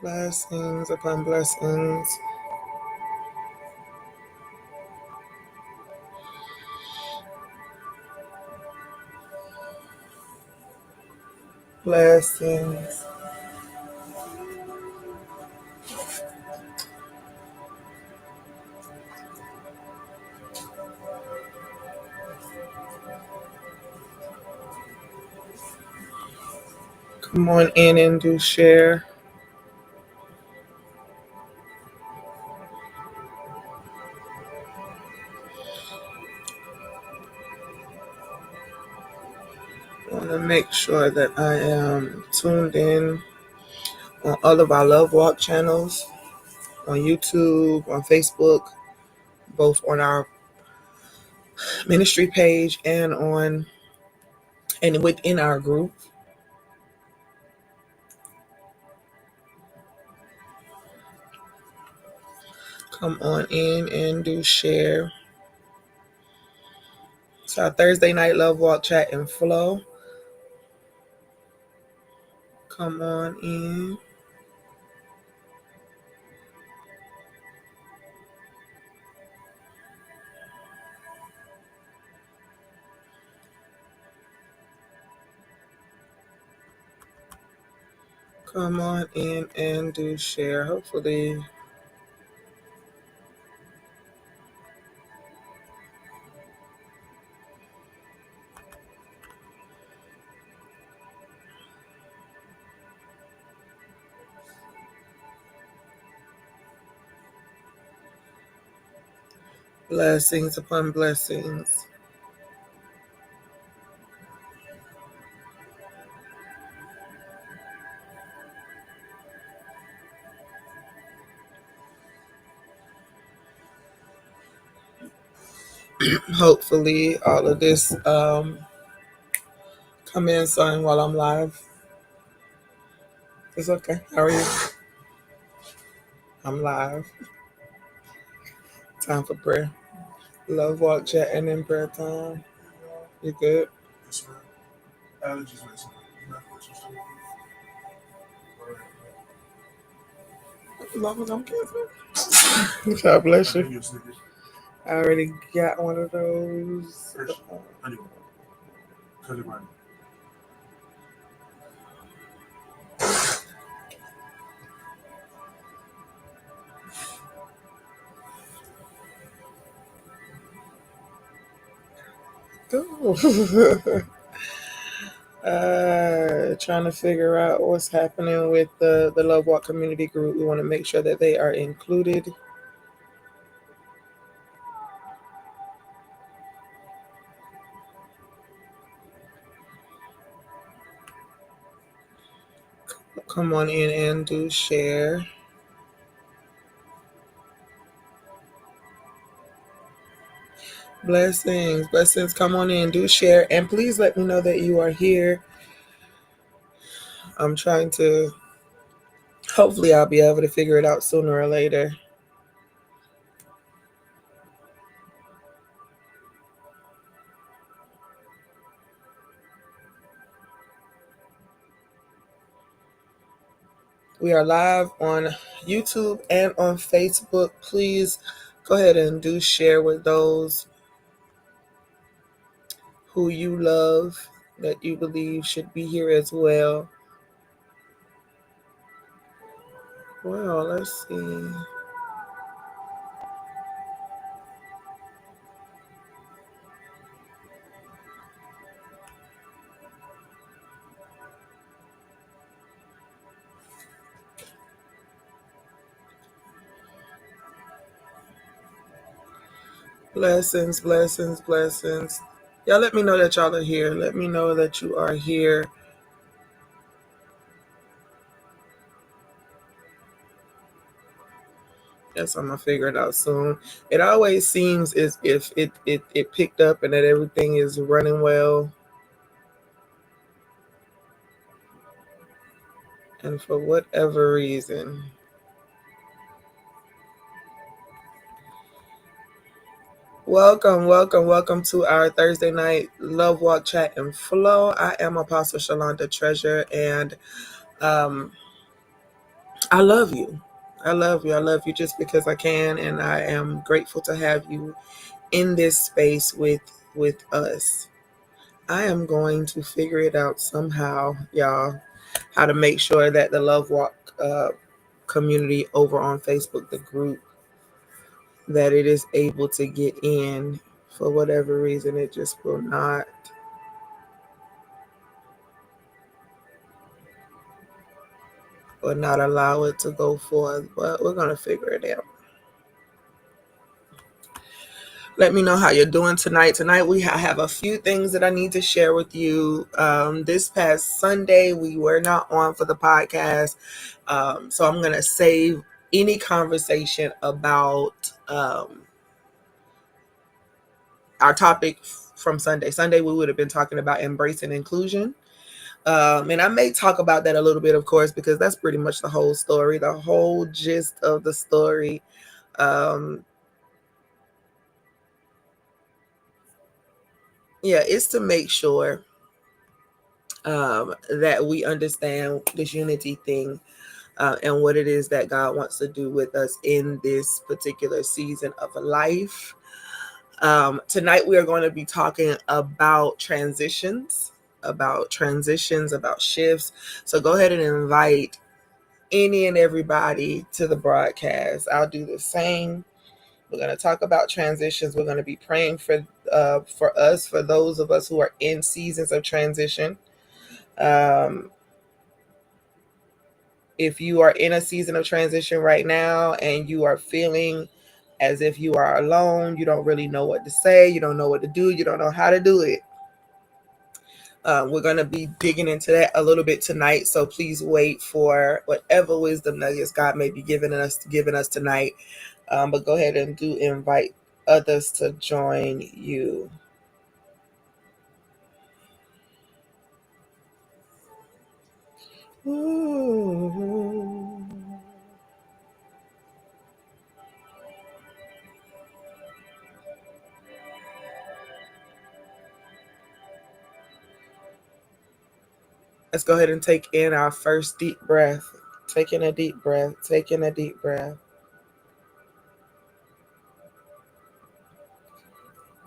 Blessings upon blessings. Blessings. Come on in and do share. I want to make sure that I am tuned in on all of our Love Walk channels, on YouTube, on Facebook, both on our ministry page and within our group. Come on in and do share. It's our Thursday night Love Walk Chat and Flow. Come on in. Come on in and do share. Hopefully, blessings upon blessings. Hopefully, all of this come in son while I'm live. It's okay. How are you? I'm live. Time for prayer. Love Walk Chat and then prayer time. You good? Yes, ma'am. Allergies, listen. As long as I'm careful. God bless you. I already got one of those. Anyway, cut it right. Trying to figure out what's happening with the Love Walk community group. We want to make sure that they are included. Come on in and do share. Blessings. Come on in, do share, and please let me know that you are here. I'm trying to, hopefully I'll be able to figure it out sooner or later. We are live on YouTube and on Facebook. Please go ahead and do share with those who you love, that you believe should be here as well. Well, let's see. Blessings, blessings, blessings. Y'all let me know that y'all are here. Let me know that you are here. Yes, I'm gonna figure it out soon. It always seems as if it picked up and that everything is running well. And for whatever reason. Welcome to our Thursday night Love Walk Chat and Flow. I am Apostle Shalonda Treasure, and I love you. I love you. I love you just because I can, and I am grateful to have you in this space with us. I am going to figure it out somehow, y'all, how to make sure that the Love Walk community over on Facebook, the group, that it is able to get in. For whatever reason, it just will not allow it to go forth. But we're gonna figure it out. Let me know how you're doing tonight. Tonight we have a few things that I need to share with you. This past Sunday we were not on for the podcast, so I'm gonna save any conversation about our topic from Sunday. Sunday we would have been talking about embracing inclusion. And I may talk about that a little bit, of course, because that's pretty much the whole story, the whole gist of the story. It's to make sure that we understand this unity thing and what it is that God wants to do with us in this particular season of life. Tonight, we are going to be talking about transitions, about shifts. So go ahead and invite any and everybody to the broadcast. I'll do the same. We're going to talk about transitions. We're going to be praying for us, for those of us who are in seasons of transition. If you are in a season of transition right now and you are feeling as if you are alone, you don't really know what to say, you don't know what to do, you don't know how to do it. We're going to be digging into that a little bit tonight. So please wait for whatever wisdom nuggets God may be giving us tonight. But go ahead and do invite others to join you. Ooh. Let's go ahead and take in our first deep breath. Taking a deep breath, taking a deep breath.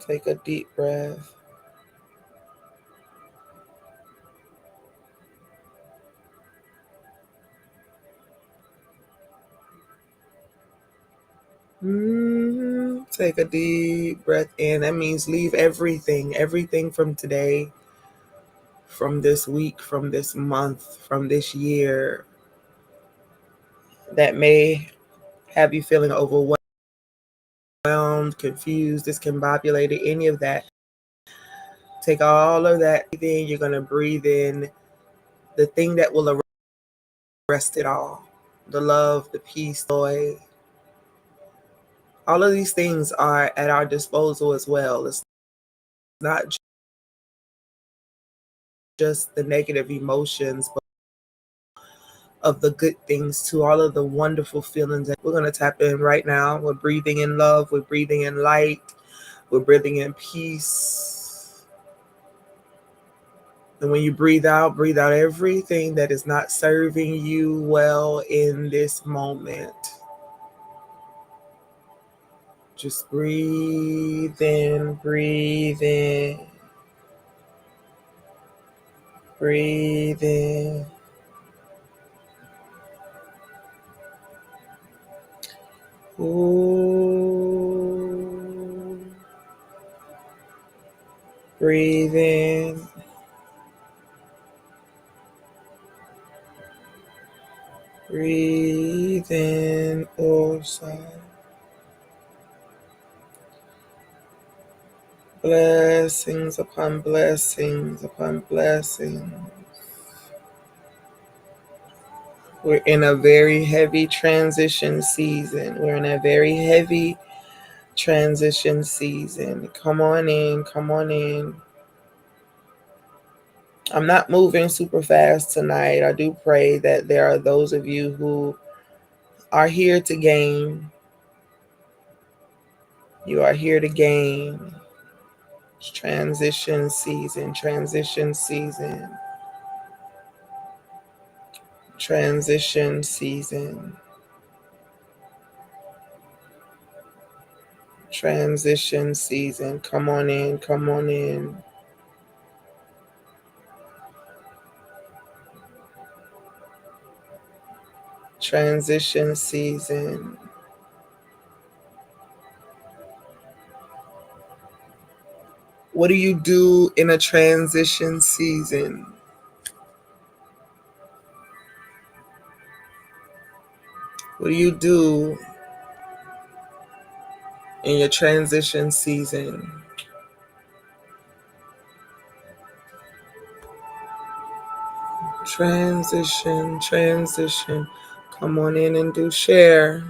Take a deep breath. Take a deep breath in. That means leave everything from today, from this week, from this month, from this year that may have you feeling overwhelmed, confused, discombobulated, any of that. Take all of that. Then you're going to breathe in the thing that will arrest it all. The love, the peace, joy. All of these things are at our disposal as well. It's not just the negative emotions, but of the good things to all of the wonderful feelings. We're going to tap in right now. We're breathing in love. We're breathing in light. We're breathing in peace. And when you breathe out everything that is not serving you well in this moment. Just breathe in, breathe in, breathe in. Ooh. Breathe in. Breathe in, oh, sigh. Blessings upon blessings upon blessings. We're in a very heavy transition season. We're in a very heavy transition season. Come on in, come on in. I'm not moving super fast tonight. I do pray that there are those of you who are here to gain. You are here to gain. It's transition season, transition season. Transition season. Transition season. Come on in. Come on in. Transition season. What do you do in a transition season? What do you do in your transition season? Transition, transition. Come on in and do share.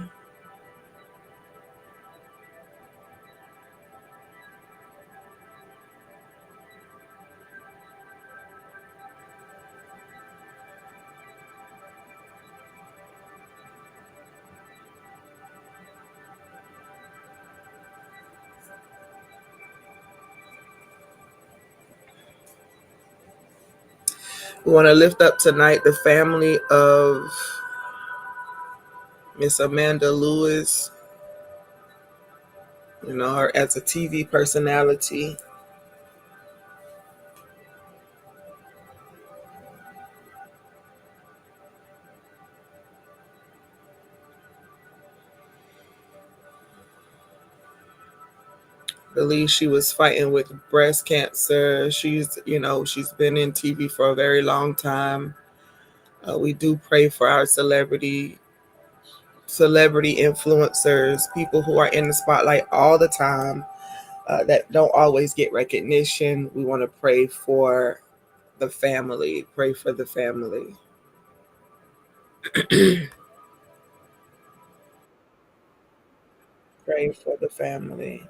We want to lift up tonight the family of Miss Amanda Lewis, you know, her as a TV personality. I believe she was fighting with breast cancer. She's been in TV for a very long time. We do pray for our celebrity influencers, people who are in the spotlight all the time, that don't always get recognition. We want to pray for the family. Pray for the family. Pray for the family.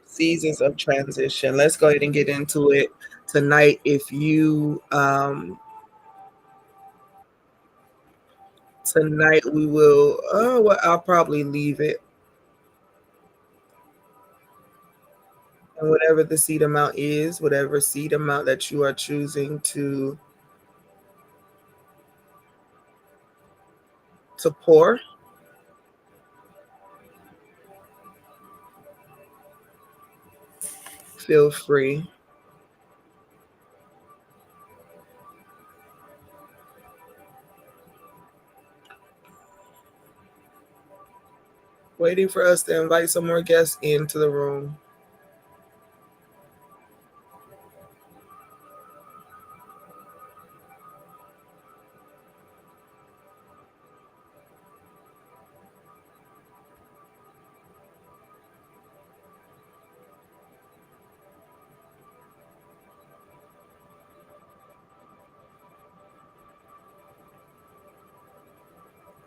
Seasons of transition. Let's go ahead and get into it tonight. If you tonight we will. Oh, well, I'll probably leave it, and whatever the seed amount is, whatever seed amount that you are choosing to pour, feel free. Waiting for us to invite some more guests into the room.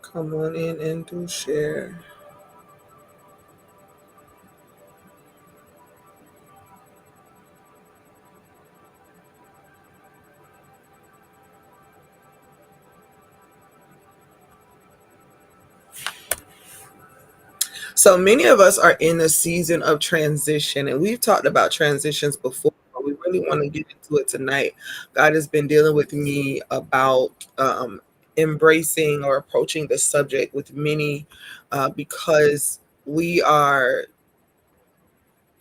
Come on in and do share. So many of us are in a season of transition, and we've talked about transitions before, but we really want to get into it tonight. God has been dealing with me about embracing or approaching the subject with many, because we are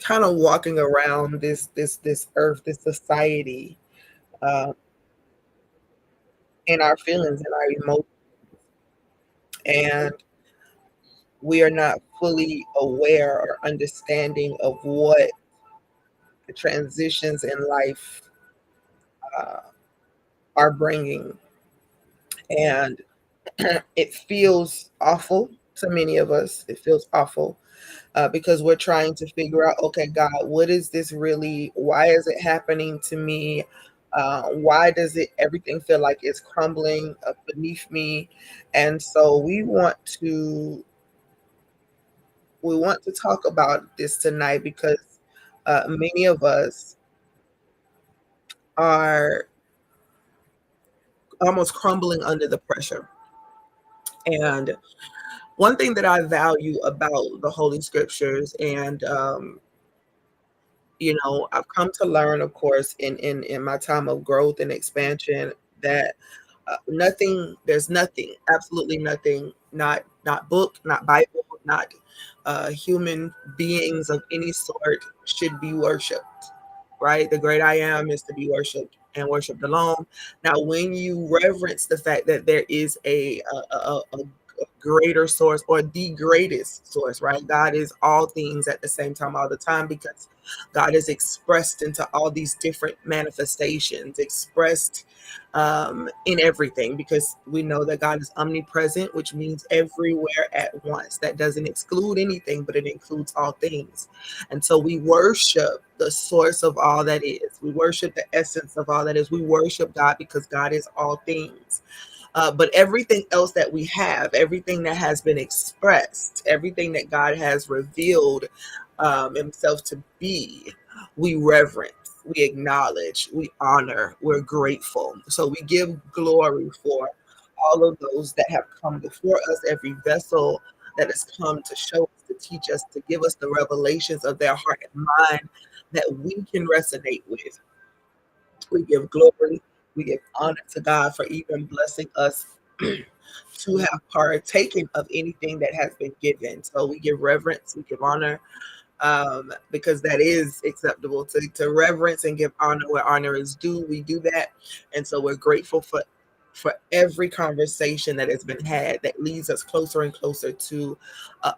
kind of walking around this earth, this society, uh, in our feelings and our emotions, and we are not fully aware or understanding of what the transitions in life uh, are bringing. And it feels awful to many of us. It feels awful because we're trying to figure out, okay, God, what is this really? Why is it happening to me? Why does it everything feel like it's crumbling up beneath me? And so we want to talk about this tonight because many of us are almost crumbling under the pressure. And one thing that I value about the Holy Scriptures, and I've come to learn, of course, in my time of growth and expansion, that Nothing, there's nothing, absolutely nothing, not book, not Bible, not human beings of any sort should be worshipped, right? The great I am is to be worshipped and worshipped alone. Now, when you reverence the fact that there is a greater source or the greatest source, right? God is all things at the same time, all the time, because God is expressed into all these different manifestations, expressed in everything, because we know that God is omnipresent, which means everywhere at once. That doesn't exclude anything, but it includes all things. And so we worship the source of all that is. We worship the essence of all that is. We worship God because God is all things. But everything else that we have, everything that has been expressed, everything that God has revealed Himself to be, we reverence, we acknowledge, we honor, we're grateful. So we give glory for all of those that have come before us, every vessel that has come to show us, to teach us, to give us the revelations of their heart and mind that we can resonate with. We give glory, we give honor to God for even blessing us to have partaken of anything that has been given. So we give reverence, we give honor, because that is acceptable to reverence and give honor where honor is due. We do that, and so we're grateful for every conversation that has been had that leads us closer and closer to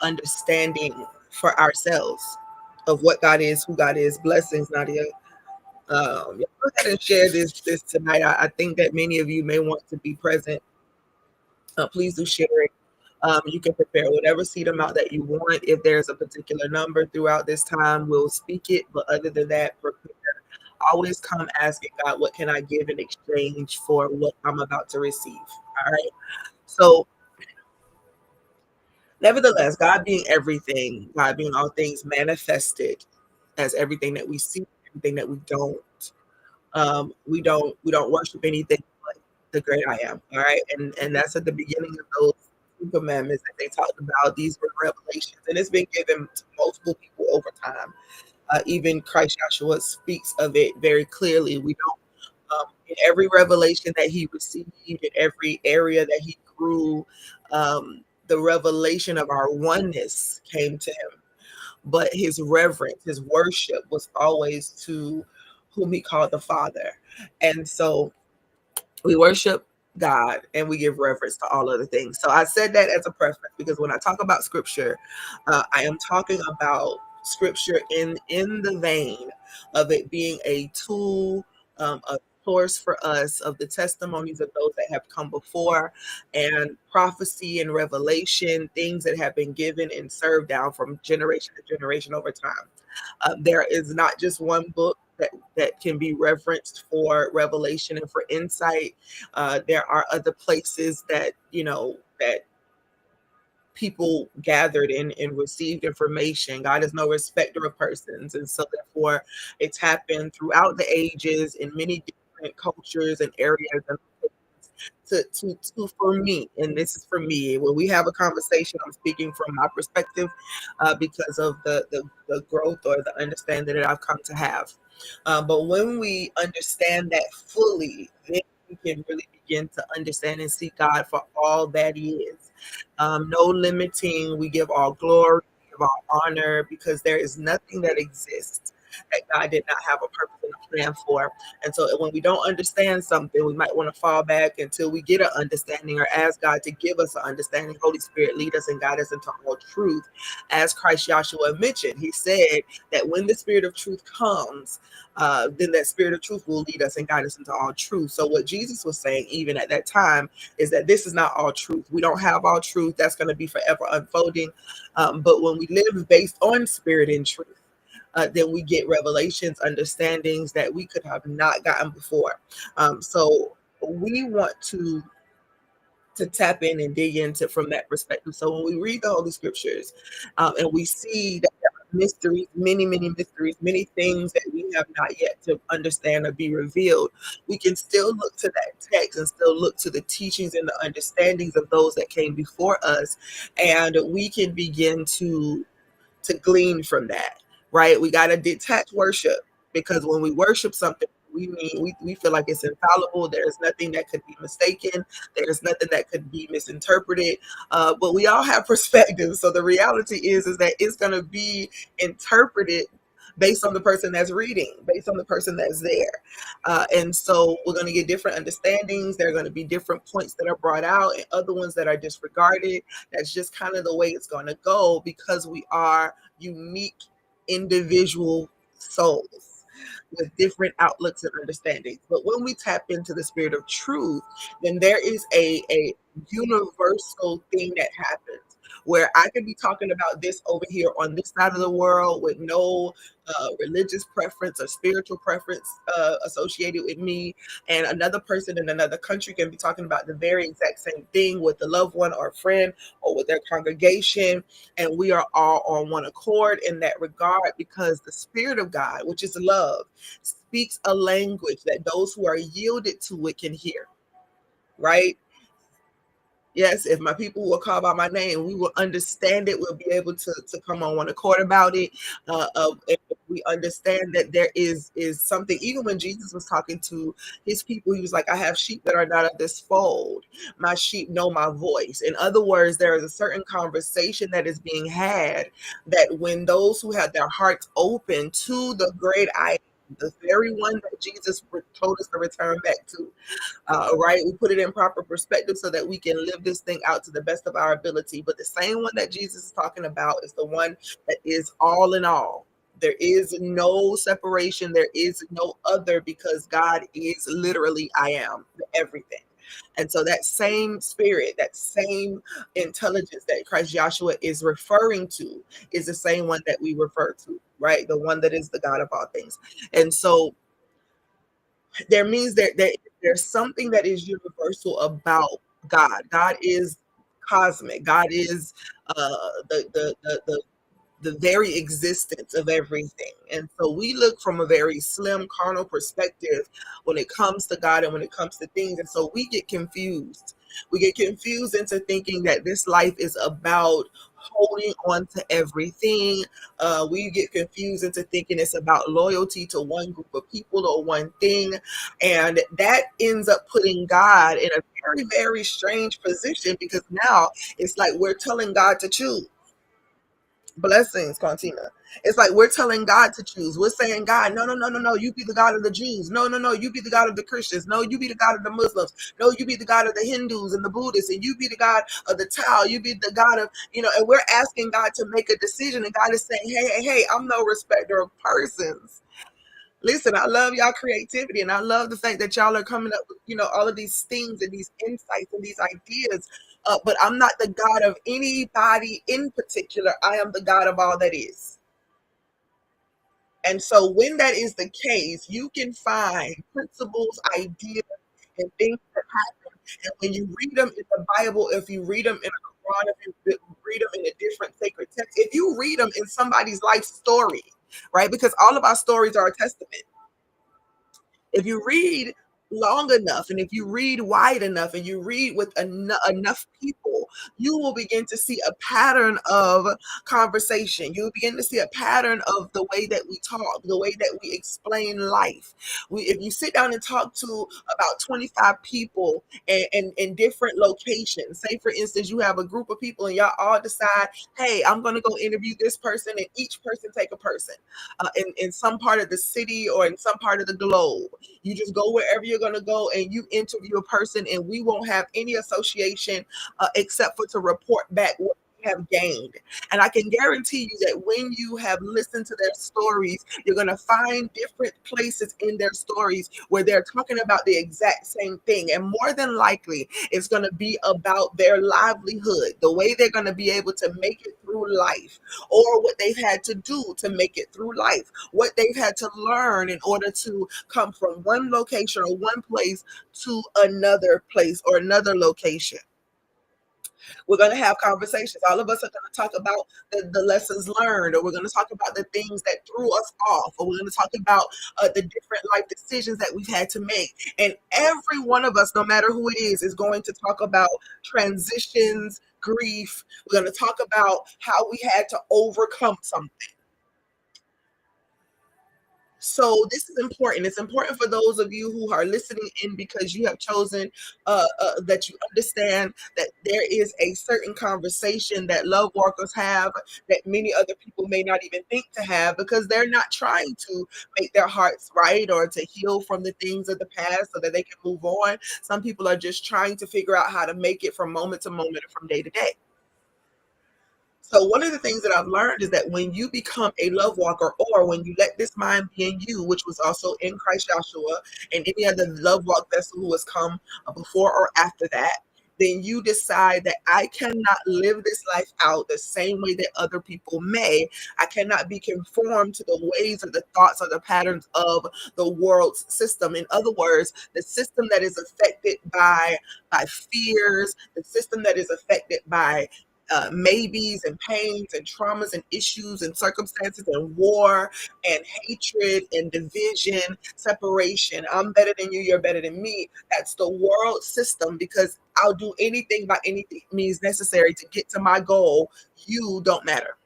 understanding for ourselves of what God is, who God is. Blessings, Nadia. Yeah, go ahead and share this tonight. I think that many of you may want to be present. Please do share it. You can prepare whatever seed amount that you want. If there's a particular number throughout this time, we'll speak it. But other than that, prepare. Always come asking God, what can I give in exchange for what I'm about to receive? All right. So, nevertheless, God being everything, God being all things manifested as everything that we see, everything that we don't. We don't worship anything but the great I am. All right, and that's at the beginning of those two commandments that they talked about. These were revelations, and it's been given to multiple people over time. Even Christ Joshua speaks of it very clearly. We don't in every revelation that he received, in every area that he grew, the revelation of our oneness came to him, but his reverence, his worship was always to whom he called the Father. And so we worship God and we give reverence to all other things. So I said that as a preference because when I talk about scripture, I am talking about scripture in the vein of it being a tool, a source for us of the testimonies of those that have come before, and prophecy and revelation, things that have been given and served down from generation to generation over time. There is not just one book that can be referenced for revelation and for insight. There are other places that that people gathered and received information. God is no respecter of persons, and so therefore it's happened throughout the ages in many different cultures and areas and for me, and this is for me. When we have a conversation, I'm speaking from my perspective because of the growth or the understanding that I've come to have. But when we understand that fully, then we can really begin to understand and see God for all that He is. No limiting. We give all glory, we give all honor, because there is nothing that exists that God did not have a purpose and a plan for. And so when we don't understand something, we might want to fall back until we get an understanding or ask God to give us an understanding. Holy Spirit, lead us and guide us into all truth. As Christ Joshua mentioned, he said that when the Spirit of truth comes, then that Spirit of truth will lead us and guide us into all truth. So what Jesus was saying, even at that time, is that this is not all truth. We don't have all truth. That's going to be forever unfolding. But when we live based on spirit and truth, then we get revelations, understandings that we could have not gotten before. So we want to tap in and dig into from that perspective. So when we read the Holy Scriptures and we see that there are mysteries, many mysteries, many things that we have not yet to understand or be revealed, we can still look to that text and still look to the teachings and the understandings of those that came before us, and we can begin to glean from that, right? We got to detach worship, because when we worship something, We feel like it's infallible. There's nothing that could be mistaken. There's nothing that could be misinterpreted. But we all have perspectives. So the reality is that it's going to be interpreted based on the person that's reading, based on the person that's there. And so we're going to get different understandings. There are going to be different points that are brought out and other ones that are disregarded. That's just kind of the way it's going to go because we are unique individual souls with different outlooks and understandings. But when we tap into the spirit of truth, then there is a universal thing that happens where I could be talking about this over here on this side of the world with no religious preference or spiritual preference associated with me, and another person in another country can be talking about the very exact same thing with a loved one or a friend or with their congregation, and we are all on one accord in that regard because the Spirit of God, which is love, speaks a language that those who are yielded to it can hear, right? Yes, if my people will call by my name, we will understand it. We'll be able to come on one accord about it. If we understand that there is something. Even when Jesus was talking to his people, he was like, "I have sheep that are not of this fold. My sheep know my voice." In other words, there is a certain conversation that is being had that when those who have their hearts open to the great I, the very one that Jesus told us to return back to, right? We put it in proper perspective so that we can live this thing out to the best of our ability. But the same one that Jesus is talking about is the one that is all in all. There is no separation. There is no other because God is literally I am everything. And so that same spirit, that same intelligence that Christ Joshua is referring to is the same one that we refer to, right? The one that is the God of all things. And so there means there's something that is universal about God. God is cosmic. God is the very existence of everything. And so we look from a very slim carnal perspective when it comes to God and when it comes to things. And so we get confused. We get confused into thinking that this life is about holding on to everything. We get confused into thinking it's about loyalty to one group of people or one thing. And that ends up putting God in a very, very strange position because now it's like we're telling God to choose. Blessings, Contina. It's like we're telling God to choose. We're saying, God, no, no, no, no, no, you be the God of the Jews. No, no, no, you be the God of the Christians. No, you be the God of the Muslims. No, you be the God of the Hindus and the Buddhists. And you be the God of the Tao. You be the God of, and we're asking God to make a decision. And God is saying, hey, hey, hey, I'm no respecter of persons. Listen, I love y'all creativity and I love the fact that y'all are coming up with, all of these things and these insights and these ideas. But I'm not the God of anybody in particular. I am the God of all that is. And so when that is the case, you can find principles, ideas, and things that happen. And when you read them in the Bible, if you read them in a Quran, if you read them in a different sacred text, if you read them in somebody's life story, right? Because all of our stories are a testament. If you read long enough and if you read wide enough and you read with enough people, you will begin to see a pattern of conversation. You'll begin to see a pattern of the way that we talk, the way that we explain life. If you sit down and talk to about 25 people in different locations, say for instance, you have a group of people and y'all all decide, hey, I'm going to go interview this person, and each person take a person in some part of the city or in some part of the globe. You just go wherever you're going to go and you interview a person, and we won't have any association except for to report back what we have gained. And I can guarantee you that when you have listened to their stories, you're going to find different places in their stories where they're talking about the exact same thing. And more than likely, it's going to be about their livelihood, the way they're going to be able to make it through life, or what they've had to do to make it through life, what they've had to learn in order to come from one location or one place to another place or another location. We're going to have conversations. All of us are going to talk about the lessons learned, or we're going to talk about the things that threw us off, or we're going to talk about the different life decisions that we've had to make. And every one of us, no matter who it is going to talk about transitions, grief. We're going to talk about how we had to overcome something. So this is important. It's important for those of you who are listening in because you have chosen that you understand that there is a certain conversation that love walkers have that many other people may not even think to have because they're not trying to make their hearts right or to heal from the things of the past so that they can move on. Some people are just trying to figure out how to make it from moment to moment and from day to day. So one of the things that I've learned is that when you become a love walker, or when you let this mind be in you, which was also in Christ Joshua and any other love walk vessel who has come before or after that, then you decide that I cannot live this life out the same way that other people may. I cannot be conformed to the ways or the thoughts or the patterns of the world's system. In other words, the system that is affected by fears, the system that is affected by maybes and pains and traumas and issues and circumstances and war and hatred and division, separation. I'm better than you, you're better than me. That's the world system because I'll do anything by any means necessary to get to my goal. You don't matter.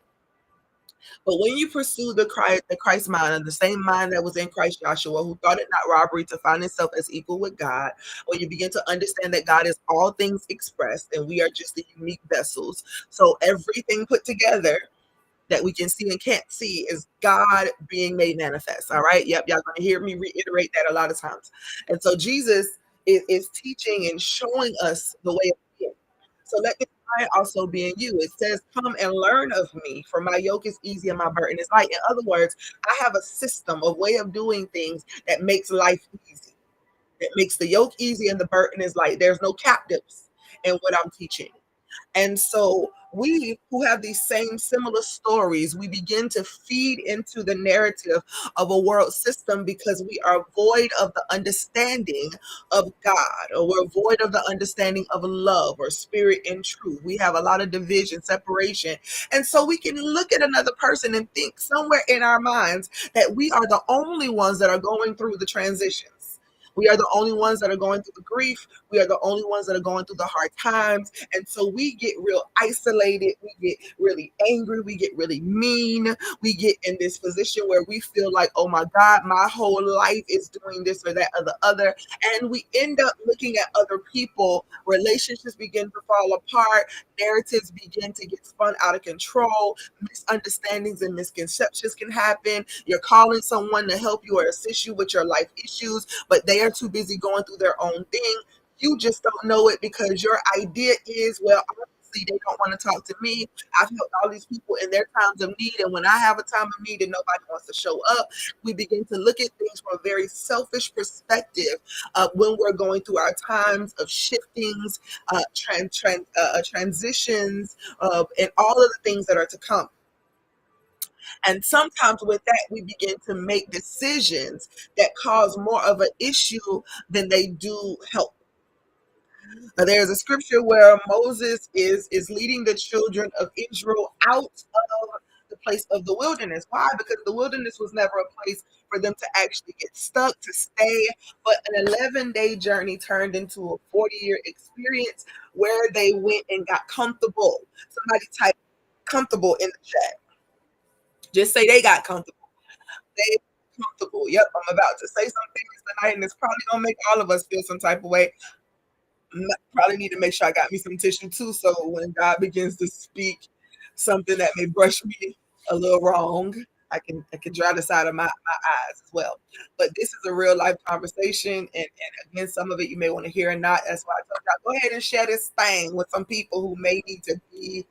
But when you pursue the Christ mind, and the same mind that was in Christ Joshua, who thought it not robbery to find himself as equal with God, when you begin to understand that God is all things expressed and we are just the unique vessels. So everything put together that we can see and can't see is God being made manifest. All right. Yep. Y'all gonna hear me reiterate that a lot of times. And so Jesus is teaching and showing us the way of being. So let this mind also be in you. It says, come and learn of me, for my yoke is easy and my burden is light. In other words, I have a system, a way of doing things that makes life easy. That makes the yoke easy and the burden is light. There's no captives in what I'm teaching. And so we who have these same similar stories, we begin to feed into the narrative of a world system because we are void of the understanding of God, or we're void of the understanding of love or spirit and truth. We have a lot of division, separation. And so we can look at another person and think somewhere in our minds that we are the only ones that are going through the transitions. We are the only ones that are going through the grief. We are the only ones that are going through the hard times. And so we get real isolated. We get really angry. We get really mean. We get in this position where we feel like, oh my God, my whole life is doing this or that or the other. And we end up looking at other people. Relationships begin to fall apart. Narratives begin to get spun out of control. Misunderstandings and misconceptions can happen. You're calling someone to help you or assist you with your life issues, but they are too busy going through their own thing. You just don't know it because your idea is, well, obviously they don't want to talk to me. I've helped all these people in their times of need, and when I have a time of need and nobody wants to show up, we begin to look at things from a very selfish perspective when we're going through our times of shiftings, transitions, and all of the things that are to come. And sometimes with that, we begin to make decisions that cause more of an issue than they do help. There's a scripture where Moses is leading the children of Israel out of the place of the wilderness. Why? Because the wilderness was never a place for them to actually get stuck, to stay, but an 11-day journey turned into a 40-year experience where they went and got comfortable. Somebody type comfortable in the chat. Just say they got comfortable. They comfortable. Yep, I'm about to say some things tonight, and it's probably gonna make all of us feel some type of way. Probably need to make sure I got me some tissue too, so when God begins to speak something that may brush me a little wrong, I can dry the side of my eyes as well. But this is a real life conversation, and again, some of it you may want to hear or not. That's why I told y'all go ahead and share this thing with some people who may need to be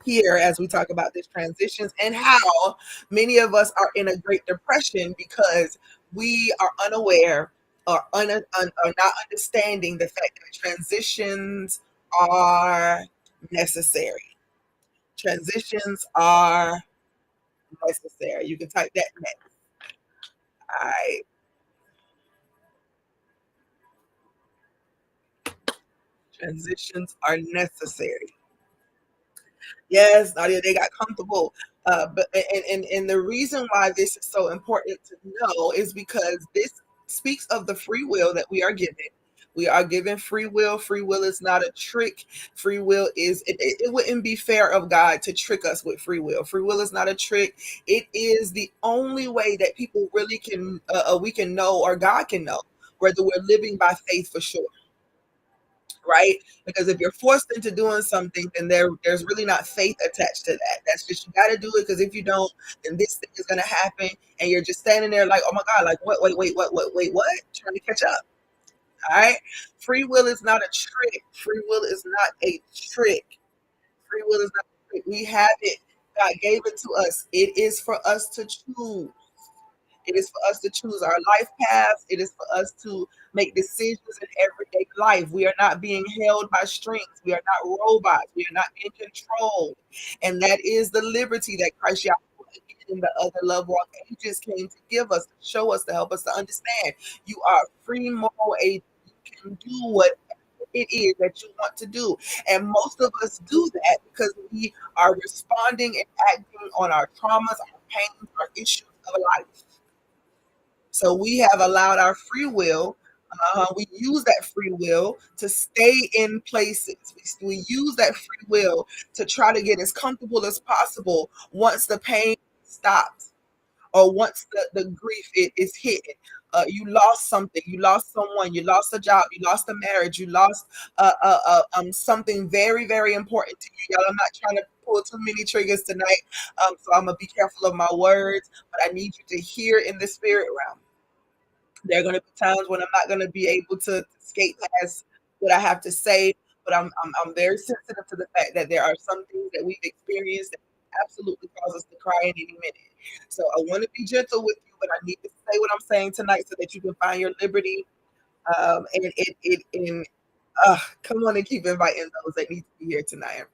here as we talk about these transitions and how many of us are in a great depression because we are unaware or not understanding the fact that transitions are necessary. Transitions are necessary. You can type that next. All right. Transitions are necessary. Yes, Nadia, they got comfortable. But the reason why this is so important to know is because this speaks of the free will that we are given. We are given free will. Free will is not a trick. Free will is, it wouldn't be fair of God to trick us with free will. Free will is not a trick. It is the only way that people really can, we can know, or God can know, whether we're living by faith for sure, right? Because if you're forced into doing something, then there's really not faith attached to that. That's just, you got to do it, because if you don't, then this thing is going to happen, and you're just standing there like, oh my God, like what? Wait, what? Trying to catch up. All right. Free will is not a trick. Free will is not a trick. Free will is not a trick. We have it. God gave it to us. It is for us to choose. It is for us to choose our life paths. It is for us to make decisions in everyday life. We are not being held by strings. We are not robots. We are not being controlled. And that is the liberty that Christ Yahweh and the other love walk agents came to give us, to show us, to help us to understand. You are a free moral agent. You can do what it is that you want to do. And most of us do that because we are responding and acting on our traumas, our pains, our issues of life. So we have allowed our free will. We use that free will to stay in places. We use that free will to try to get as comfortable as possible once the pain stops, or once the grief is hit. You lost something, you lost someone, you lost a job, you lost a marriage, you lost something very, very important to you. Y'all, I'm not trying to pull too many triggers tonight, so I'm going to be careful of my words, but I need you to hear in the spirit realm. There are going to be times when I'm not going to be able to skate past what I have to say, but I'm very sensitive to the fact that there are some things that we've experienced that absolutely cause us to cry in any minute. So I want to be gentle with you, but I need to say what I'm saying tonight so that you can find your liberty. Come on and keep inviting those that need to be here tonight.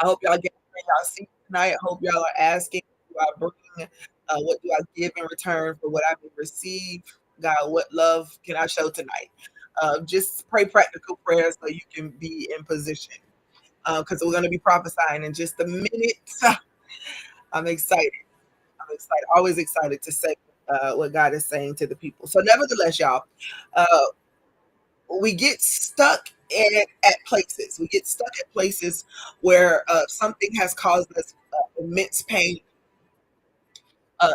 I hope y'all get y'all see tonight. I hope y'all are asking, do I bring, what do I give in return for what I will receive? God, what love can I show tonight? Just pray practical prayers so you can be in position. Because we're going to be prophesying in just a minute. I'm excited. I'm excited. Always excited to say what God is saying to the people. So, nevertheless, y'all, uh, we get stuck at places. We get stuck at places where something has caused us immense pain.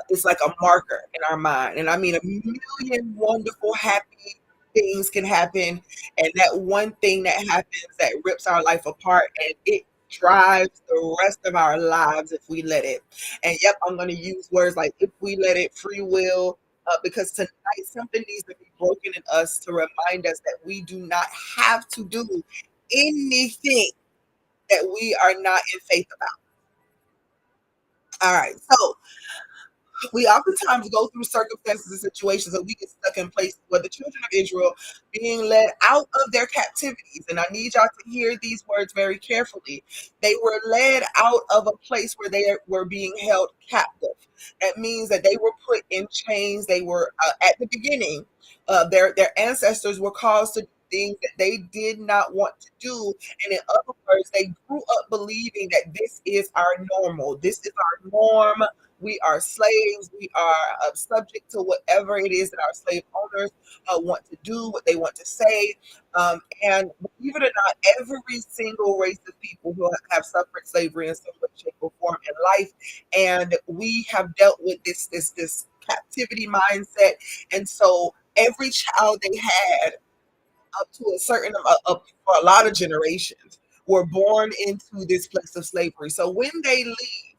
It's like a marker in our mind. And I mean, a million wonderful, happy things can happen. And that one thing that happens that rips our life apart, and it drives the rest of our lives if we let it. And yep, I'm going to use words like if we let it, free will, because tonight something needs to be broken in us to remind us that we do not have to do anything that we are not in faith about. All right. So we oftentimes go through circumstances and situations that we get stuck in places where the children of Israel being led out of their captivities. And I need y'all to hear these words very carefully. They were led out of a place where they were being held captive. That means that they were put in chains. They were at the beginning. Their ancestors were caused to do things that they did not want to do. And in other words, they grew up believing that this is our normal. This is our norm. We are slaves. We are subject to whatever it is that our slave owners want to do, what they want to say. And believe it or not, every single race of people who have suffered slavery in some way, shape, or form in life, and we have dealt with this captivity mindset. And so every child they had up to a certain for a lot of generations were born into this place of slavery. So when they leave,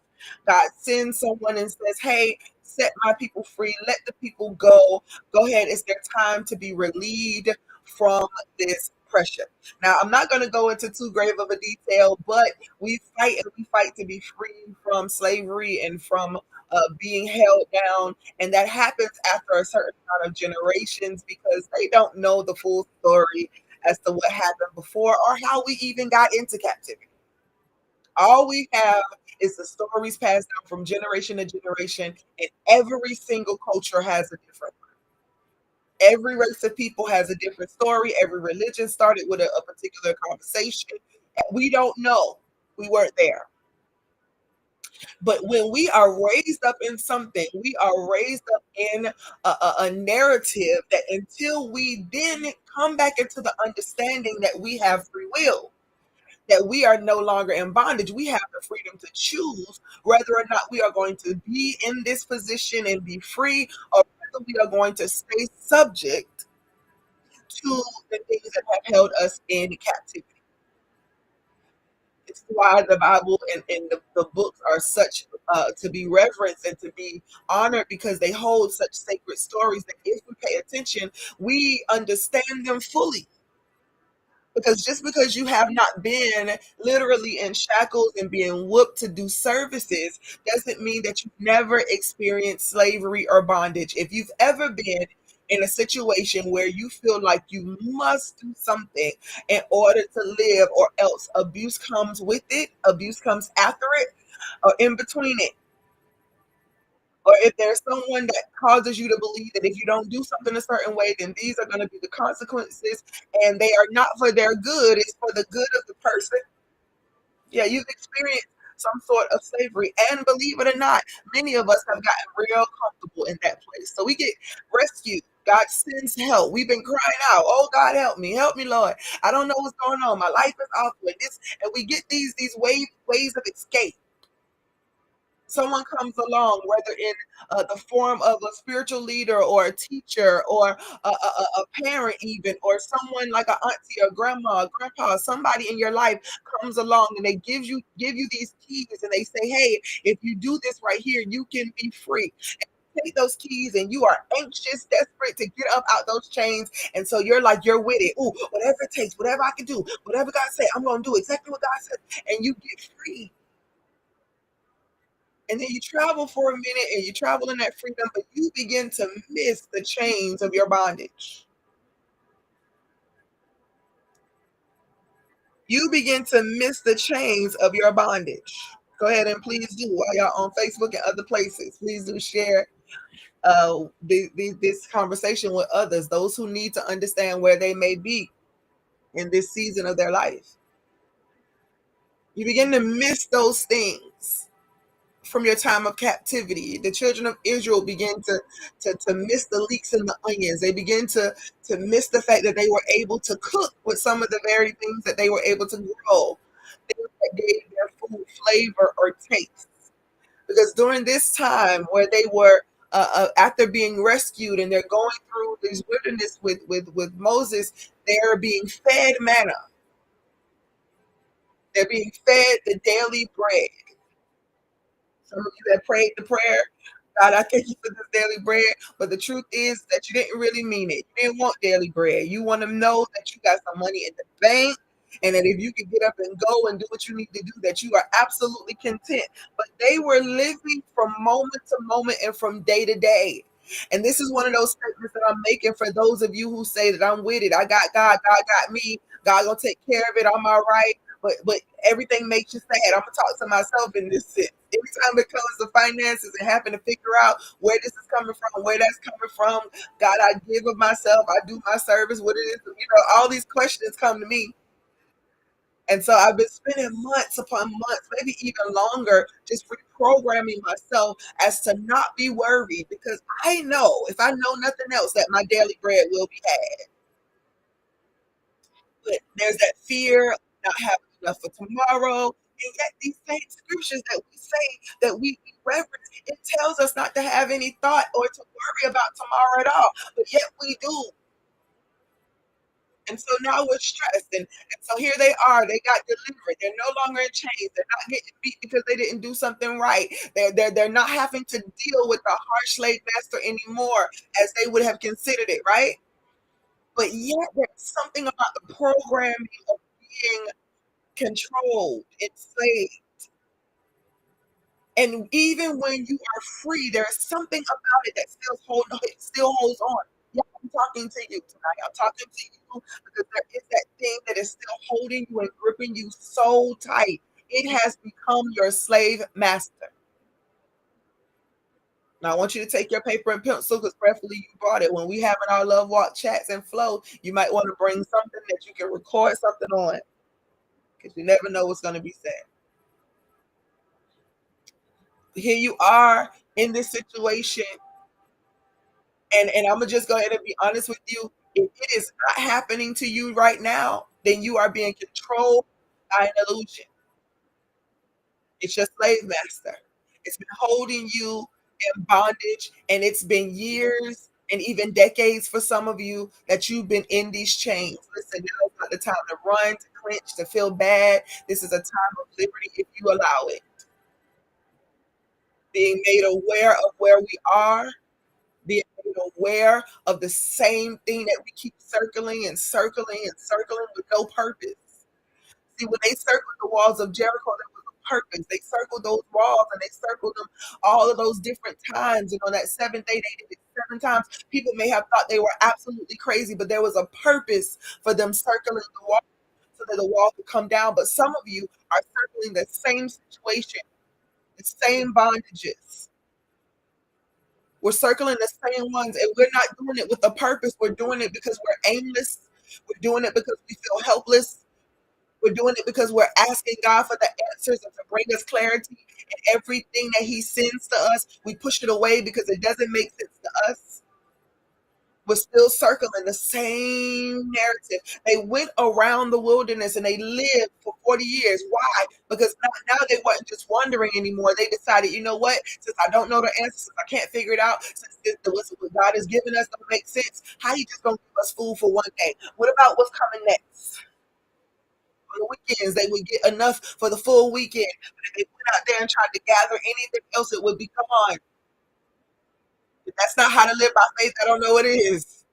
God sends someone and says, hey, set my people free, let the people go. Go ahead, it's their time to be relieved from this pressure. Now, I'm not going to go into too grave of a detail, but we fight and we fight to be free from slavery and from being held down. And that happens after a certain amount of generations because they don't know the full story as to what happened before or how we even got into captivity. All we have is the stories passed down from generation to generation, and every single culture has a different one. Every race of people has a different story. Every religion started with a particular conversation. We don't know. We weren't there. But when we are raised up in something, we are raised up in a narrative that until we then come back into the understanding that we have free will, that we are no longer in bondage. We have the freedom to choose whether or not we are going to be in this position and be free, or whether we are going to stay subject to the things that have held us in captivity. It's why the Bible and the books are such to be reverenced and to be honored, because they hold such sacred stories that if we pay attention, we understand them fully. Because just because you have not been literally in shackles and being whooped to do services doesn't mean that you've never experienced slavery or bondage. If you've ever been in a situation where you feel like you must do something in order to live, or else abuse comes with it, abuse comes after it, or in between it, or if there's someone that causes you to believe that if you don't do something a certain way, then these are going to be the consequences, and they are not for their good, it's for the good of the person. Yeah, you've experienced some sort of slavery. And believe it or not, many of us have gotten real comfortable in that place. So we get rescued. God sends help. We've been crying out, "Oh God, help me, Lord! I don't know what's going on. My life is awful." And we get these ways of escape. Someone comes along, whether in the form of a spiritual leader or a teacher or a parent, even, or someone like an auntie or grandma or grandpa, somebody in your life comes along and they give you these keys, and they say, "Hey, if you do this right here, you can be free." Take those keys, and you are anxious, desperate to get up out those chains, and so you're with it. Ooh, whatever it takes, whatever I can do, whatever God said, I'm gonna do exactly what God said, and you get free. And then you travel for a minute and you travel in that freedom, but you begin to miss the chains of your bondage. You begin to miss the chains of your bondage. Go ahead and please do, while y'all on Facebook and other places. Please do share this conversation with others, those who need to understand where they may be in this season of their life. You begin to miss those things from your time of captivity. The children of Israel begin to miss the leeks and the onions. They begin to miss the fact that they were able to cook with some of the very things that they were able to grow, things that gave their food flavor or taste. Because during this time where they were after being rescued and they're going through this wilderness with Moses, they're being fed manna. They're being fed the daily bread. Some of you that prayed the prayer, God, I thank you for this daily bread. But the truth is that you didn't really mean it. You didn't want daily bread. You want to know that you got some money in the bank, and that if you can get up and go and do what you need to do, that you are absolutely content. But they were living from moment to moment and from day to day. And this is one of those statements that I'm making for those of you who say that I'm with it. I got God, God got me, God gonna take care of it. I'm all right. But everything makes you sad. I'm gonna talk to myself in this sense. Every time it comes to finances and having to figure out where this is coming from, where that's coming from, God, I give of myself, I do my service, what it is, all these questions come to me. And so I've been spending months upon months, maybe even longer, just reprogramming myself as to not be worried, because I know, if I know nothing else, that my daily bread will be had. But there's that fear of not having enough for tomorrow. And yet these same scriptures that we say that we reverence, it tells us not to have any thought or to worry about tomorrow at all. But yet we do. And so now we're stressed. And so here they are. They got delivered. They're no longer in chains. They're not getting beat because they didn't do something right. They're not having to deal with the harsh slave master anymore as they would have considered it, right? But yet there's something about the programming of being controlled, enslaved. And even when you are free, there's something about it that still holds on. Yeah, I'm talking to you tonight. I'm talking to you because there is that thing that is still holding you and gripping you so tight. It has become your slave master. Now, I want you to take your paper and pencil, because prayerfully you brought it. When we having our love walk chats and flow, you might want to bring something that you can record something on, because you never know what's going to be said. Here you are in this situation, and I'm gonna just go ahead and be honest with you. If it is not happening to you right now, then you are being controlled by an illusion. It's your slave master. It's been holding you in bondage, and it's been years and even decades for some of you that you've been in these chains. Listen, now is not the time to run, to clench, to feel bad. This is a time of liberty if you allow it. Being made aware of where we are, being made aware of the same thing that we keep circling and circling and circling with no purpose. See, when they circled the walls of Jericho, there was a purpose. They circled those walls and they circled them all of those different times. And on that seventh day, they did it 7 times. People may have thought they were absolutely crazy, but there was a purpose for them circling the wall so that the wall could come down. But some of you are circling the same situation, the same bondages. We're circling the same ones, and we're not doing it with a purpose. We're doing it because we're aimless. We're doing it because we feel helpless. We're doing it because we're asking God for the answers and to bring us clarity. And everything that He sends to us, we push it away because it doesn't make sense to us. We're still circling the same narrative. They went around the wilderness and they lived for 40 years. Why? Because now they weren't just wondering anymore. They decided, you know what? Since I don't know the answers, since I can't figure it out, since what God has given us don't make sense, how you just gonna give us food for one day? What about what's coming next? On the weekends, they would get enough for the full weekend. But if they went out there and tried to gather anything else, it would be, come on. If that's not how to live by faith, I don't know what it is.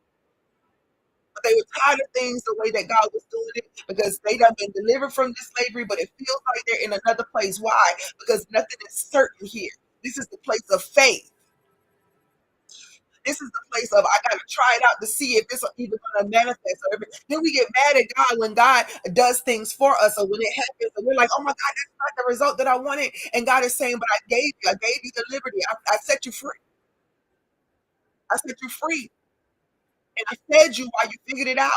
But they were tired of things the way that God was doing it because they done been delivered from this slavery, but it feels like they're in another place. Why? Because nothing is certain here. This is the place of faith. This is the place of I gotta try it out to see if it's even gonna manifest. Or then we get mad at God when God does things for us, or when it happens, and we're like, "Oh my God, that's not the result that I wanted." And God is saying, "But I gave you the liberty. I set you free. I set you free, and I fed you while you figured it out.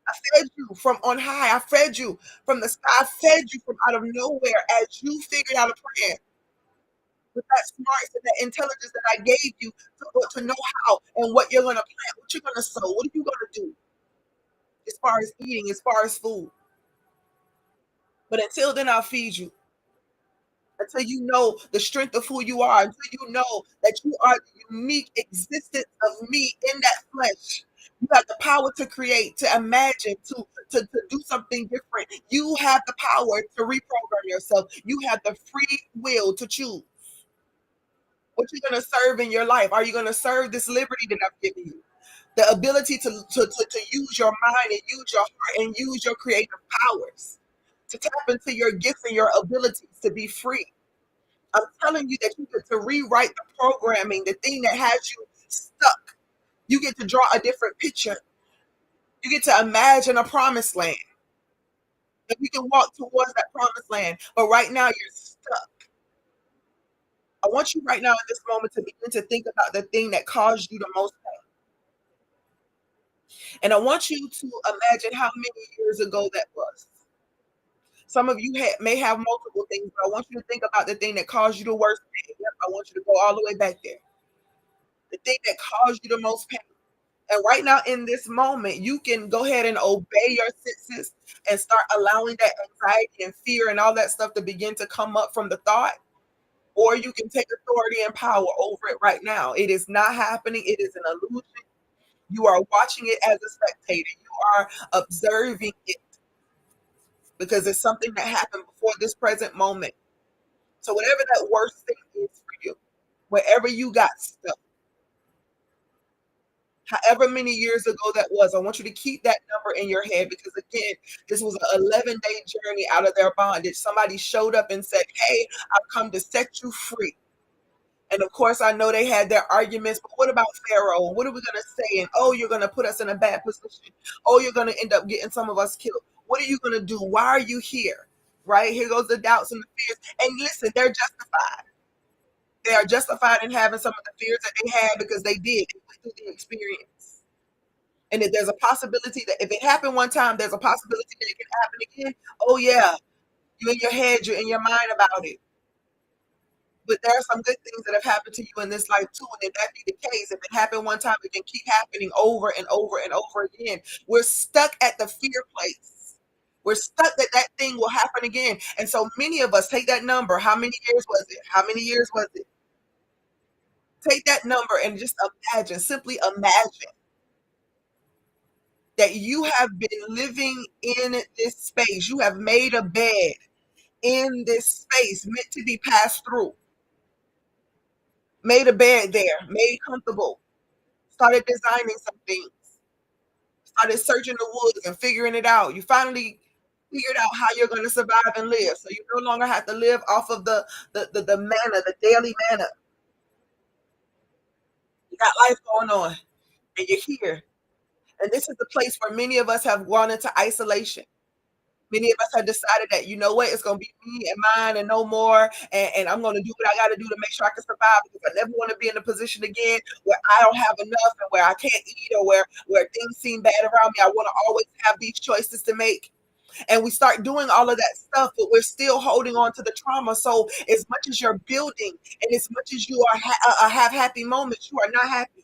I fed you from on high. I fed you from the sky. I fed you from out of nowhere as you figured out a plan." With that smarts and that intelligence that I gave you to know how and what you're going to plant, what you're going to sow, what are you going to do as far as eating, as far as food. But until then, I'll feed you. Until you know the strength of who you are, until you know that you are the unique existence of me in that flesh. You have the power to create, to imagine, to do something different. You have the power to reprogram yourself. You have the free will to choose what you're going to serve in your life. Are you going to serve this liberty that I've given you? The ability to use your mind and use your heart and use your creative powers, to tap into your gifts and your abilities to be free. I'm telling you that you get to rewrite the programming, the thing that has you stuck. You get to draw a different picture. You get to imagine a promised land. That we can walk towards that promised land. But right now you're stuck. I want you right now in this moment to begin to think about the thing that caused you the most pain. And I want you to imagine how many years ago that was. Some of you may have multiple things, but I want you to think about the thing that caused you the worst pain. Yep, I want you to go all the way back there. The thing that caused you the most pain. And right now, in this moment, you can go ahead and obey your senses and start allowing that anxiety and fear and all that stuff to begin to come up from the thought. Or you can take authority and power over it right now. It is not happening, it is an illusion. You are watching it as a spectator, you are observing it because it's something that happened before this present moment. So, whatever that worst thing is for you, wherever you got stuck, however many years ago that was, I want you to keep that number in your head because, again, this was an 11-day journey out of their bondage. Somebody showed up and said, "Hey, I've come to set you free." And of course, I know they had their arguments, but what about Pharaoh? What are we going to say? And oh, you're going to put us in a bad position. Oh, you're going to end up getting some of us killed. What are you going to do? Why are you here? Right? Here goes the doubts and the fears. And listen, they're justified. They are justified in having some of the fears that they had because they did. They went through the experience. And if there's a possibility that if it happened one time, there's a possibility that it can happen again. Oh, yeah. You're in your head, you're in your mind about it. But there are some good things that have happened to you in this life too. And if that be the case, if it happened one time, it can keep happening over and over and over again. We're stuck at the fear place. We're stuck that that thing will happen again. And so many of us take that number. How many years was it? How many years was it? Take that number and just imagine, simply imagine that you have been living in this space. You have made a bed in this space meant to be passed through, made a bed there, made comfortable, started designing some things, started searching the woods and figuring it out. You finally figured out how you're going to survive and live. So you no longer have to live off of the manna, the daily manna. You got life going on and you're here. And this is the place where many of us have gone into isolation. Many of us have decided that, you know what, it's going to be me and mine and no more. And I'm going to do what I got to do to make sure I can survive because I never want to be in a position again where I don't have enough and where I can't eat or where things seem bad around me. I want to always have these choices to make. And we start doing all of that stuff, but we're still holding on to the trauma. So as much as you're building and as much as you are have happy moments, you are not happy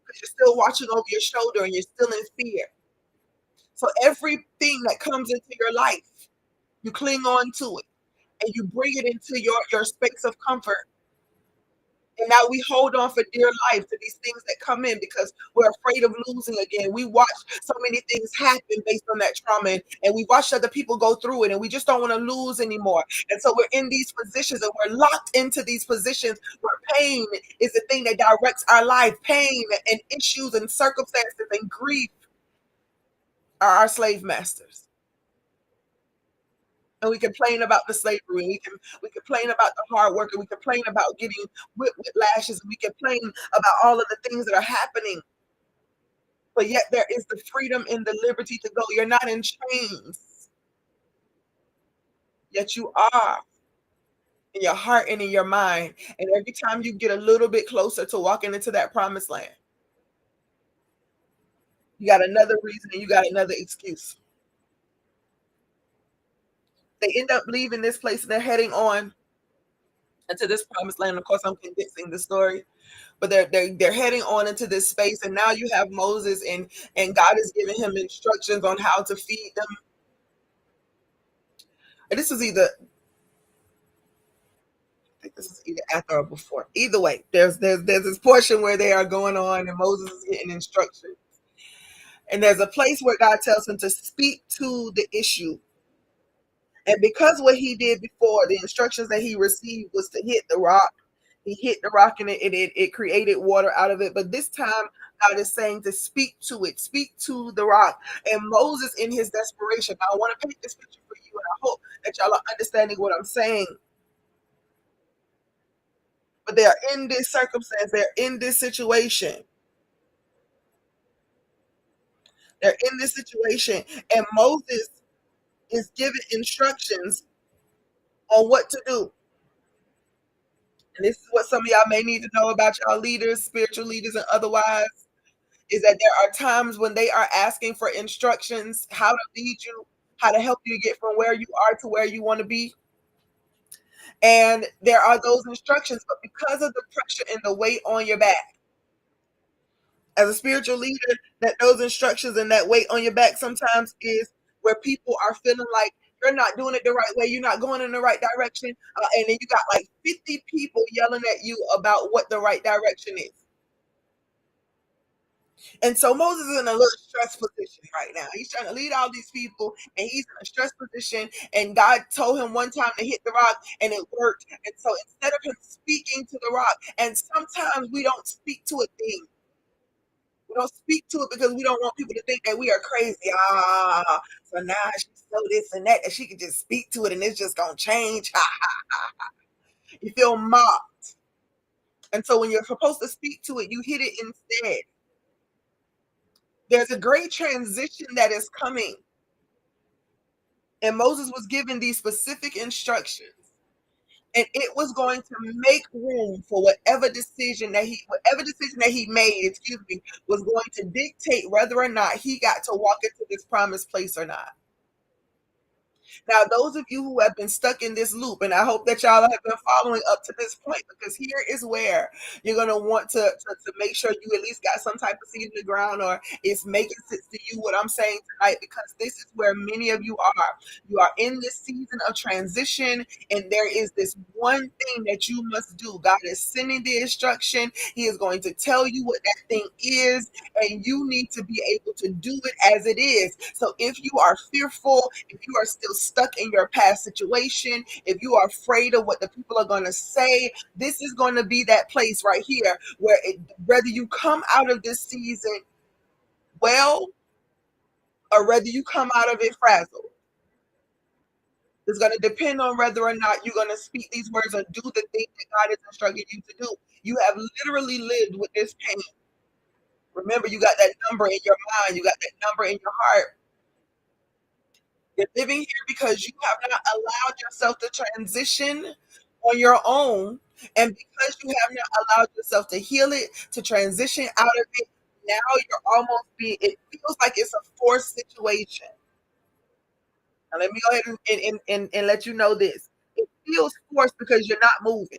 because you're still watching over your shoulder and you're still in fear. So everything that comes into your life, you cling on to it and you bring it into your space of comfort. And now we hold on for dear life to these things that come in because we're afraid of losing again. We watch so many things happen based on that trauma, and we watch other people go through it, and we just don't want to lose anymore. And so we're in these positions and we're locked into these positions where pain is the thing that directs our life. Pain and issues and circumstances and grief are our slave masters. And we complain about the slavery, and we complain about the hard work, and we complain about getting whipped with lashes, and we complain about all of the things that are happening. But yet there is the freedom and the liberty to go. You're not in chains, yet you are in your heart and in your mind. And every time you get a little bit closer to walking into that promised land, you got another reason and you got another excuse. They end up leaving this place and they're heading on into this promised land. Of course, I'm condensing the story, but they're heading on into this space, and now you have Moses, and God is giving him instructions on how to feed them. And this was either, I think this is either after or before. Either way, there's this portion where they are going on, and Moses is getting instructions, and there's a place where God tells him to speak to the issue. And because what he did before, the instructions that he received was to hit the rock. He hit the rock and it created water out of it. But this time, God is saying to speak to it, speak to the rock. And Moses, in his desperation, now I want to paint this picture for you, and I hope that y'all are understanding what I'm saying. But they are in this circumstance, they're in this situation, they're in this situation, and Moses is given instructions on what to do. And this is what some of y'all may need to know about y'all leaders, spiritual leaders, and otherwise, is that there are times when they are asking for instructions, how to lead you, how to help you get from where you are to where you want to be. And there are those instructions, but because of the pressure and the weight on your back, as a spiritual leader, that those instructions and that weight on your back sometimes is where people are feeling like you're not doing it the right way, you're not going in the right direction, and then you got like 50 people yelling at you about what the right direction is. And so Moses is in a little stress position right now. He's trying to lead all these people, and he's in a stress position. And God told him one time to hit the rock, and it worked. And so instead of him speaking to the rock, and sometimes we don't speak to a thing. We don't speak to it because we don't want people to think that we are crazy. So now she's so this and that she can just speak to it and it's just gonna change. You feel mocked. And so when you're supposed to speak to it, you hit it instead. There's a great transition that is coming. And Moses was given these specific instructions. And it was going to make room for whatever decision that he made, was going to dictate whether or not he got to walk into this promised place or not. Now, those of you who have been stuck in this loop, and I hope that y'all have been following up to this point, because here is where you're going to want to make sure you at least got some type of seed in the ground, or it's making sense to you what I'm saying tonight, because this is where many of you are. You are in this season of transition, and there is this one thing that you must do. God is sending the instruction. He is going to tell you what that thing is, and you need to be able to do it as it is. So if you are fearful, if you are still stuck in your past situation, if you are afraid of what the people are going to say, this is going to be that place right here where whether you come out of this season well or whether you come out of it frazzled, it's going to depend on whether or not you're going to speak these words or do the thing that God is instructing you to do. You have literally lived with this pain. Remember, you got that number in your mind, you got that number in your heart. You're living here because you have not allowed yourself to transition on your own. And because you have not allowed yourself to heal it, to transition out of it, now you're almost being, it feels like it's a forced situation. Now, let me go ahead and let you know this. It feels forced because you're not moving.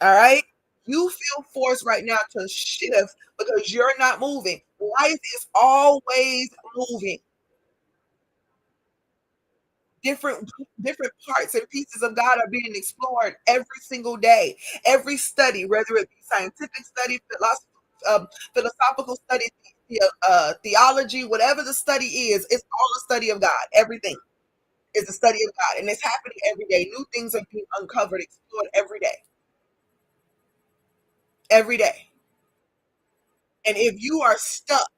All right? You feel forced right now to shift because you're not moving. Life is always moving. Different parts and pieces of God are being explored every single day. Every study, whether it be scientific study, philosophical study, theology, whatever the study is, it's all a study of God. Everything is a study of God, and it's happening every day. New things are being uncovered, explored every day, every day. And if you are stuck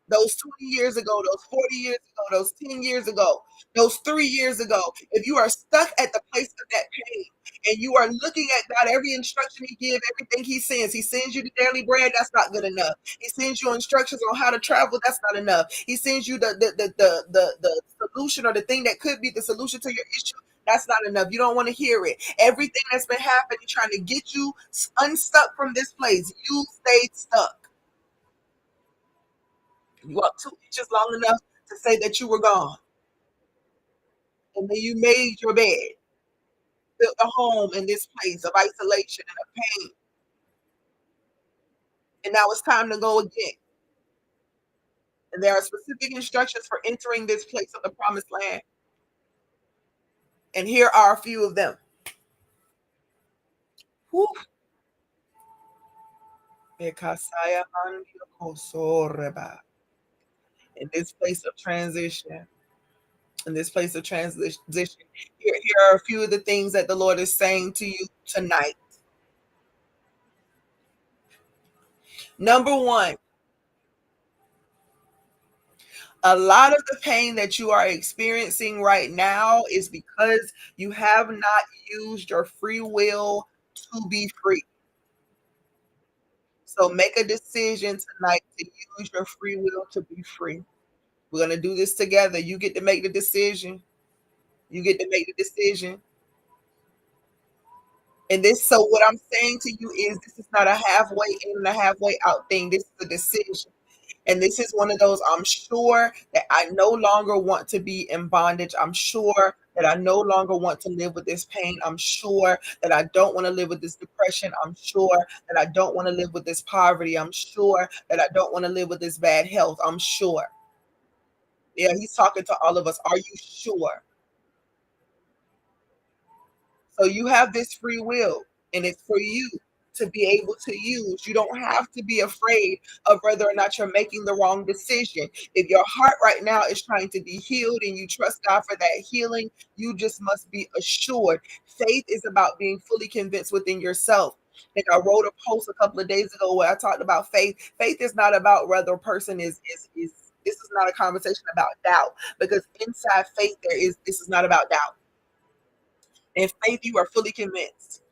those 20 years ago, those 40 years ago, those 10 years ago, those 3 years ago, if you are stuck at the place of that pain and you are looking at God, every instruction He gives, everything He sends you the daily bread, that's not good enough. He sends you instructions on how to travel, that's not enough. He sends you the solution or the thing that could be the solution to your issue. That's not enough. You don't want to hear it. Everything that's been happening, trying to get you unstuck from this place, you stayed stuck. You walked 2 inches long enough to say that you were gone. And then you made your bed, built a home in this place of isolation and of pain. And now it's time to go again. And there are specific instructions for entering this place of the promised land. And here are a few of them. Whew. In this place of transition, in this place of transition, here are a few of the things that the Lord is saying to you tonight. Number one, a lot of the pain that you are experiencing right now is because you have not used your free will to be free. So make a decision tonight to use your free will to be free. We're going to do this together. You get to make the decision. You get to make the decision. And this, so what I'm saying to you is this is not a halfway in and a halfway out thing. This is a decision. And this is one of those, I'm sure that I no longer want to be in bondage. I'm sure that I no longer want to live with this pain. I'm sure that I don't want to live with this depression. I'm sure that I don't want to live with this poverty. I'm sure that I don't want to live with this bad health. I'm sure. Yeah, He's talking to all of us. Are you sure? So you have this free will, and it's for you to be able to use. You don't have to be afraid of whether or not you're making the wrong decision. If your heart right now is trying to be healed and you trust God for that healing, you just must be assured. Faith is about being fully convinced within yourself. Like I wrote a post a couple of days ago where I talked about faith. Faith is not about whether a person is this is not a conversation about doubt, because inside faith this is not about doubt. In faith, you are fully convinced.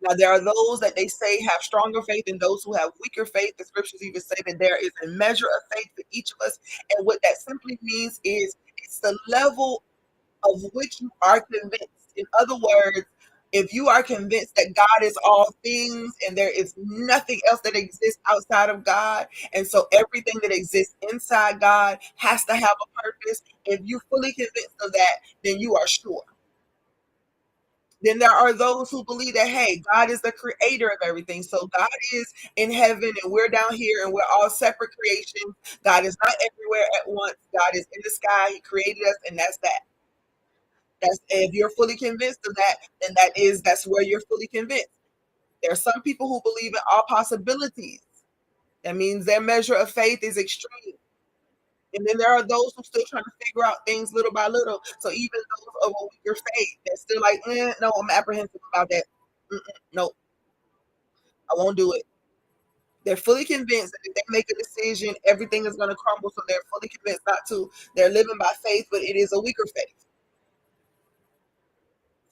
Now, there are those that they say have stronger faith and those who have weaker faith. The scriptures even say that there is a measure of faith for each of us. And what that simply means is it's the level of which you are convinced. In other words, If you are convinced that God is all things and there is nothing else that exists outside of God, and so everything that exists inside God has to have a purpose, if you're fully convinced of that, then you are sure. Then there are those who believe that, hey, God is the creator of everything. So God is in heaven and we're down here and we're all separate creations. God is not everywhere at once. God is in the sky. He created us, and that's that. That's if you're fully convinced of that, then that's where you're fully convinced. There are some people who believe in all possibilities. That means their measure of faith is extreme. And then there are those who still trying to figure out things little by little. So even those of a weaker faith, they're still like, no, I'm apprehensive about that. No, I won't do it. They're fully convinced that if they make a decision, everything is going to crumble. So they're fully convinced not to. They're living by faith, but it is a weaker faith.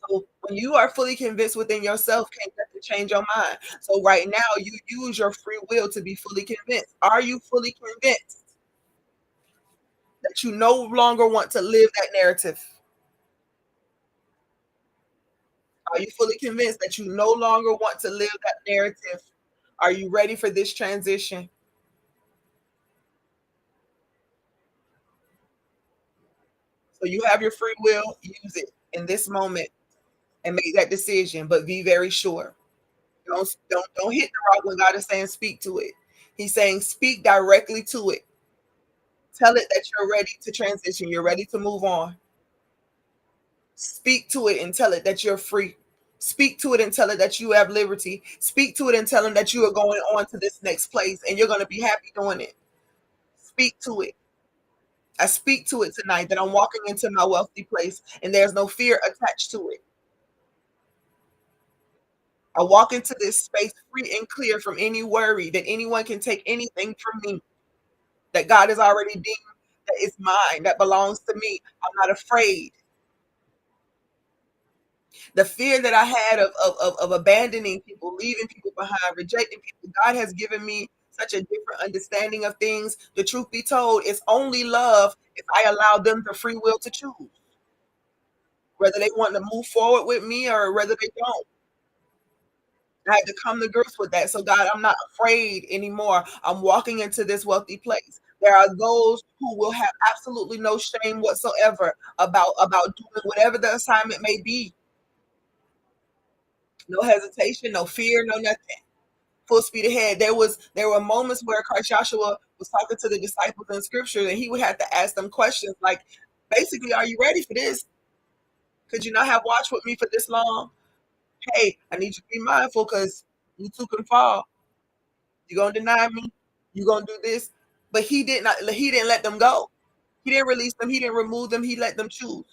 So when you are fully convinced within yourself, can't nothing change your mind. So right now, you use your free will to be fully convinced. Are you fully convinced that you no longer want to live that narrative? Are you fully convinced that you no longer want to live that narrative? Are you ready for this transition? So you have your free will, use it in this moment and make that decision, but be very sure. Don't hit the rock when God is saying speak to it. He's saying speak directly to it. Tell it that you're ready to transition, you're ready to move on. Speak to it and tell it that you're free. Speak to it and tell it that you have liberty. Speak to it and tell them that you are going on to this next place and you're going to be happy doing it. Speak to it. I speak to it tonight that I'm walking into my wealthy place and there's no fear attached to it. I walk into this space free and clear from any worry that anyone can take anything from me, that God has already deemed that is mine, that belongs to me. I'm not afraid. The fear that I had of abandoning people, leaving people behind, rejecting people, God has given me such a different understanding of things. The truth be told, it's only love if I allow them the free will to choose, whether they want to move forward with me or whether they don't. I had to come to grips with that. So, God, I'm not afraid anymore. I'm walking into this wealthy place. There are those who will have absolutely no shame whatsoever about doing whatever the assignment may be. No hesitation, no fear, no nothing. Full speed ahead. There were moments where Christ Joshua was talking to the disciples in scripture and he would have to ask them questions like, basically, are you ready for this? Could you not have watched with me for this long? Hey, I need you to be mindful because you too can fall. You're gonna deny me, you're gonna do this. But he didn't let them go. He didn't release them, he didn't remove them, he let them choose.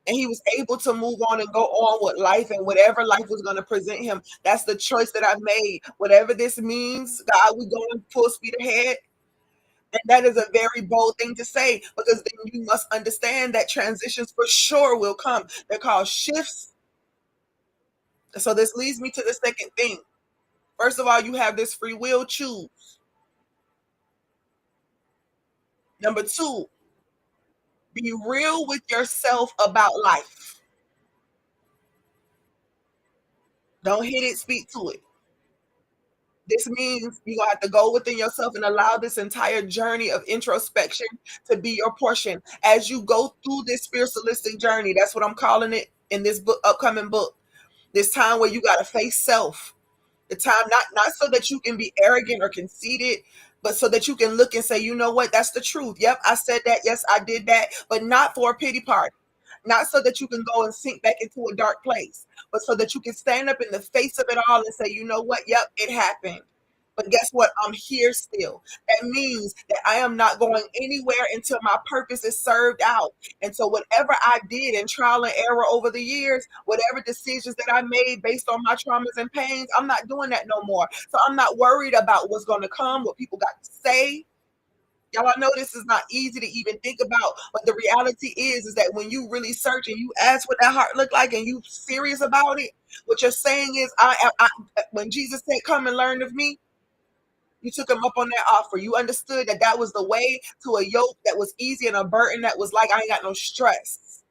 And he was able to move on and go on with life and whatever life was going to present him. That's the choice that I've made. Whatever this means, God, we're going full speed ahead. And that is a very bold thing to say because then you must understand that transitions for sure will come. They're called shifts. So this leads me to the second thing. First of all, you have this free will, choose. Number two, be real with yourself about life. Don't hit it, speak to it. This means you have to go within yourself and allow this entire journey of introspection to be your portion as you go through this spiritualistic journey. That's what I'm calling it in this book, upcoming book. This time where you got to face self. The time not so that you can be arrogant or conceited, but so that you can look and say, you know what, that's the truth. Yep, I said that. Yes, I did that, but not for a pity party. Not so that you can go and sink back into a dark place, but so that you can stand up in the face of it all and say, you know what, yep, it happened. But guess what? I'm here still. That means that I am not going anywhere until my purpose is served out. And so, whatever I did in trial and error over the years, whatever decisions that I made based on my traumas and pains, I'm not doing that no more. So, I'm not worried about what's going to come, what people got to say. Y'all, I know this is not easy to even think about, but the reality is that when you really search and you ask what that heart look like and you serious about it, what you're saying is, when Jesus said, "Come and learn of me," you took him up on that offer. You understood that that was the way to a yoke that was easy and a burden that was like, I ain't got no stress.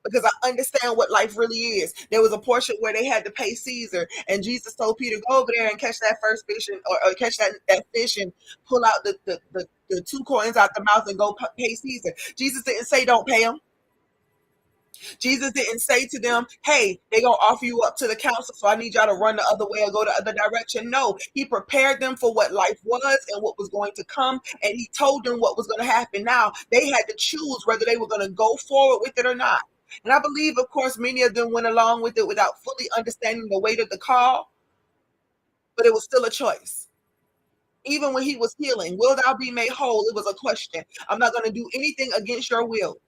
because I understand what life really is. There was a portion where they had to pay Caesar, and Jesus told Peter, "Go over there and catch that first fish, or catch that fish, and pull out the 2 coins out the mouth and go pay Caesar." Jesus didn't say don't pay him. Jesus didn't say to them, "Hey, they're gonna offer you up to the council, so I need y'all to run the other way or go the other direction." No, he prepared them for what life was and what was going to come, and he told them what was going to happen. Now they had to choose whether they were going to go forward with it or not. And I believe, of course, many of them went along with it without fully understanding the weight of the call, but it was still a choice. Even when he was healing, will thou be made whole? It was a question. I'm not going to do anything against your will,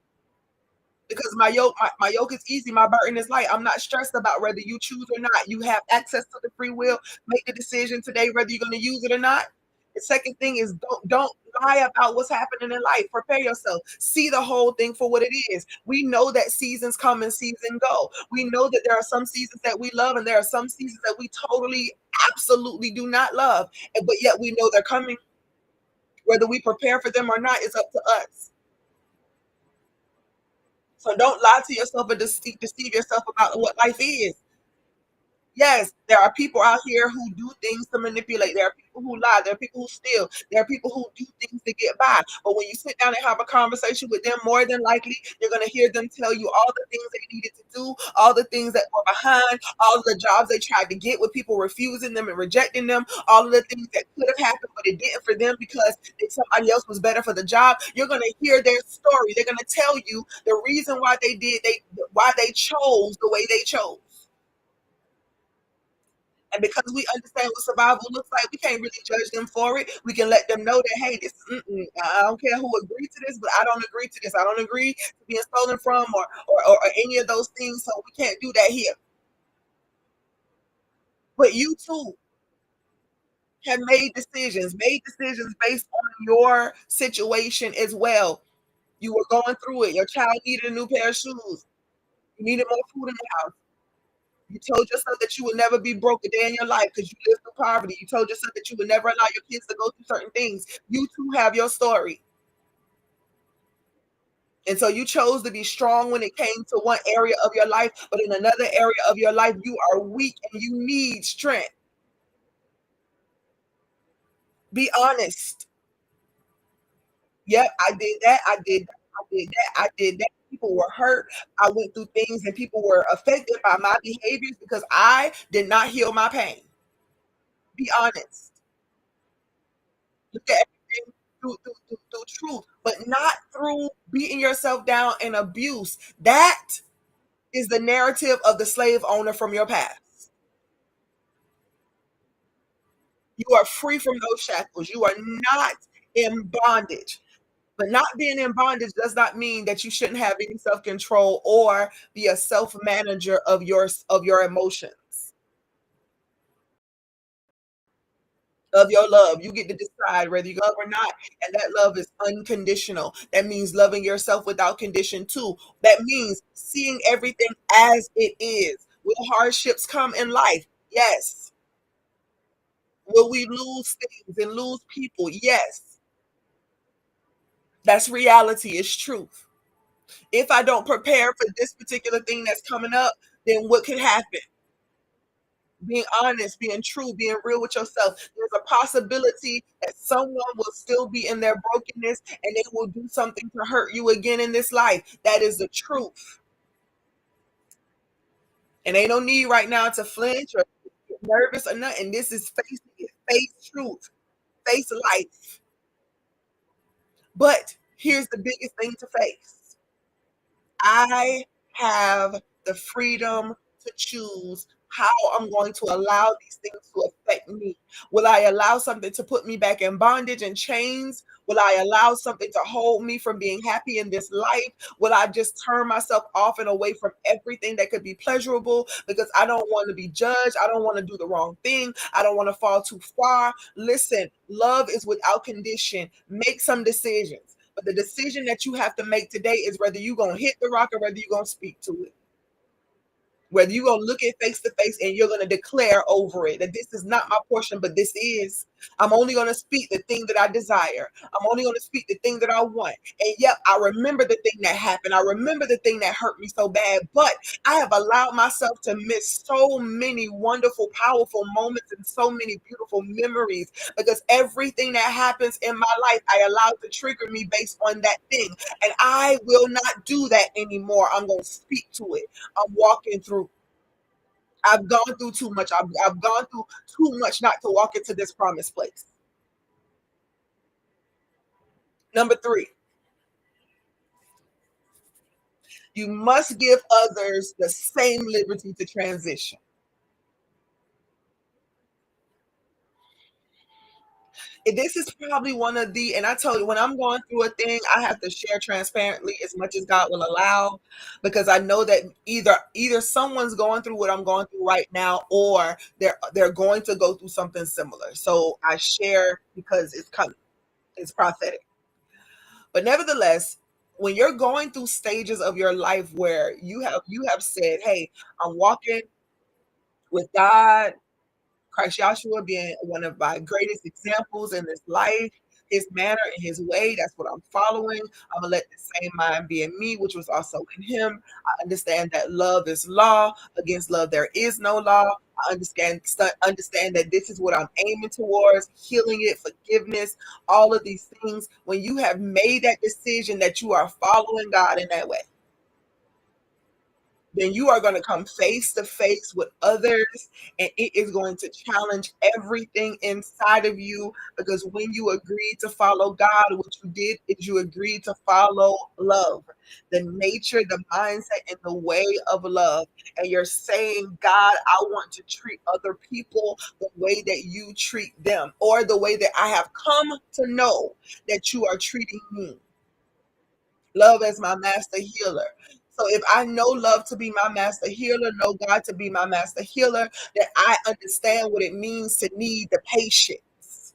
because my yoke is easy, my burden is light. I'm not stressed about whether you choose or not. You have access to the free will. Make the decision today whether you're going to use it or not. The second thing is don't lie about what's happening in life. Prepare yourself. See the whole thing for what it is. We know that seasons come and seasons go. We know that there are some seasons that we love and there are some seasons that we totally, absolutely do not love. But yet we know they're coming. Whether we prepare for them or not is up to us. So don't lie to yourself and deceive yourself about what life is. Yes, there are people out here who do things to manipulate. There are people who lie. There are people who steal. There are people who do things to get by. But when you sit down and have a conversation with them, more than likely, you're going to hear them tell you all the things they needed to do, all the things that were behind, all of the jobs they tried to get with people refusing them and rejecting them, all of the things that could have happened, but it didn't for them because somebody else was better for the job. You're going to hear their story. They're going to tell you the reason why they chose the way they chose. And because we understand what survival looks like, we can't really judge them for it. We can let them know that, hey, I don't care who agreed to this, but I don't agree to this. I don't agree to being stolen from or any of those things. So we can't do that here. But you too have made decisions based on your situation as well. You were going through it. Your child needed a new pair of shoes. You needed more food in the house. You told yourself that you would never be broke a day in your life because you lived through poverty. You told yourself that you would never allow your kids to go through certain things. You too have your story. And so you chose to be strong when it came to one area of your life, but in another area of your life, you are weak and you need strength. Be honest. Yep, I did that. I did that. I did that. I did that. People were hurt. I went through things and people were affected by my behaviors because I did not heal my pain. Be honest. Look at everything through truth, but not through beating yourself down and abuse. That is the narrative of the slave owner from your past. You are free from those shackles. You are not in bondage. But not being in bondage does not mean that you shouldn't have any self-control or be a self-manager of your emotions, of your love. You get to decide whether you love or not. And that love is unconditional. That means loving yourself without condition too. That means seeing everything as it is. Will hardships come in life? Yes. Will we lose things and lose people? Yes. That's reality, it's truth. If I don't prepare for this particular thing that's coming up, then what could happen? Being honest, being true, being real with yourself. There's a possibility that someone will still be in their brokenness and they will do something to hurt you again in this life. That is the truth. And ain't no need right now to flinch or get nervous or nothing. This is face truth, face life. But here's the biggest thing to face. I have the freedom to choose how I'm going to allow these things to affect me. Will I allow something to put me back in bondage and chains? Will I allow something to hold me from being happy in this life? Will I just turn myself off and away from everything that could be pleasurable because I don't want to be judged? I don't want to do the wrong thing. I don't want to fall too far. Listen, love is without condition. Make some decisions. But the decision that you have to make today is whether you're going to hit the rock or whether you're going to speak to it. Whether you're going to look it face to face and you're going to declare over it that this is not my portion, but this is. I'm only going to speak the thing that I desire. I'm only going to speak the thing that I want. And yep, I remember the thing that happened. I remember the thing that hurt me so bad, but I have allowed myself to miss so many wonderful, powerful moments and so many beautiful memories because everything that happens in my life, I allow to trigger me based on that thing. And I will not do that anymore. I'm going to speak to it. I'm walking through. I've gone through too much. I've gone through too much not to walk into this promised place. Number three, you must give others the same liberty to transition. This is probably one of the, and I tell you, when I'm going through a thing, I have to share transparently as much as God will allow, because I know that either someone's going through what I'm going through right now, or they're going to go through something similar. So I share because it's coming. It's prophetic. But nevertheless, when you're going through stages of your life where you have said, "Hey, I'm walking with God, Christ Joshua being one of my greatest examples in this life, his manner and his way, that's what I'm following. I'm gonna let the same mind be in me, which was also in him. I understand that love is law. Against love, there is no law. I understand that this is what I'm aiming towards, healing it, forgiveness, all of these things. When you have made that decision that you are following God in that way, then you are going to come face to face with others, and it is going to challenge everything inside of you, because when you agreed to follow God, what you did is you agreed to follow love, the nature, the mindset, and the way of love. And you're saying, God, I want to treat other people the way that you treat them, or the way that I have come to know that you are treating me. Love as my master healer. So if I know love to be my master healer, know God to be my master healer, then I understand what it means to need the patience.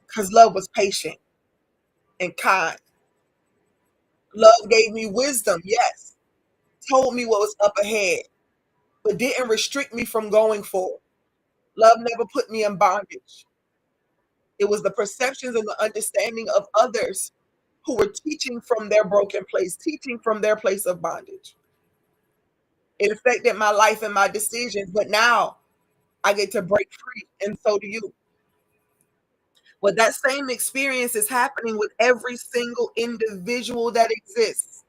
Because love was patient and kind. Love gave me wisdom, yes. Told me what was up ahead, but didn't restrict me from going forward. Love never put me in bondage. It was the perceptions and the understanding of others who were teaching from their broken place, teaching from their place of bondage. It affected my life and my decisions, but now I get to break free, and so do you. Well, that same experience is happening with every single individual that exists.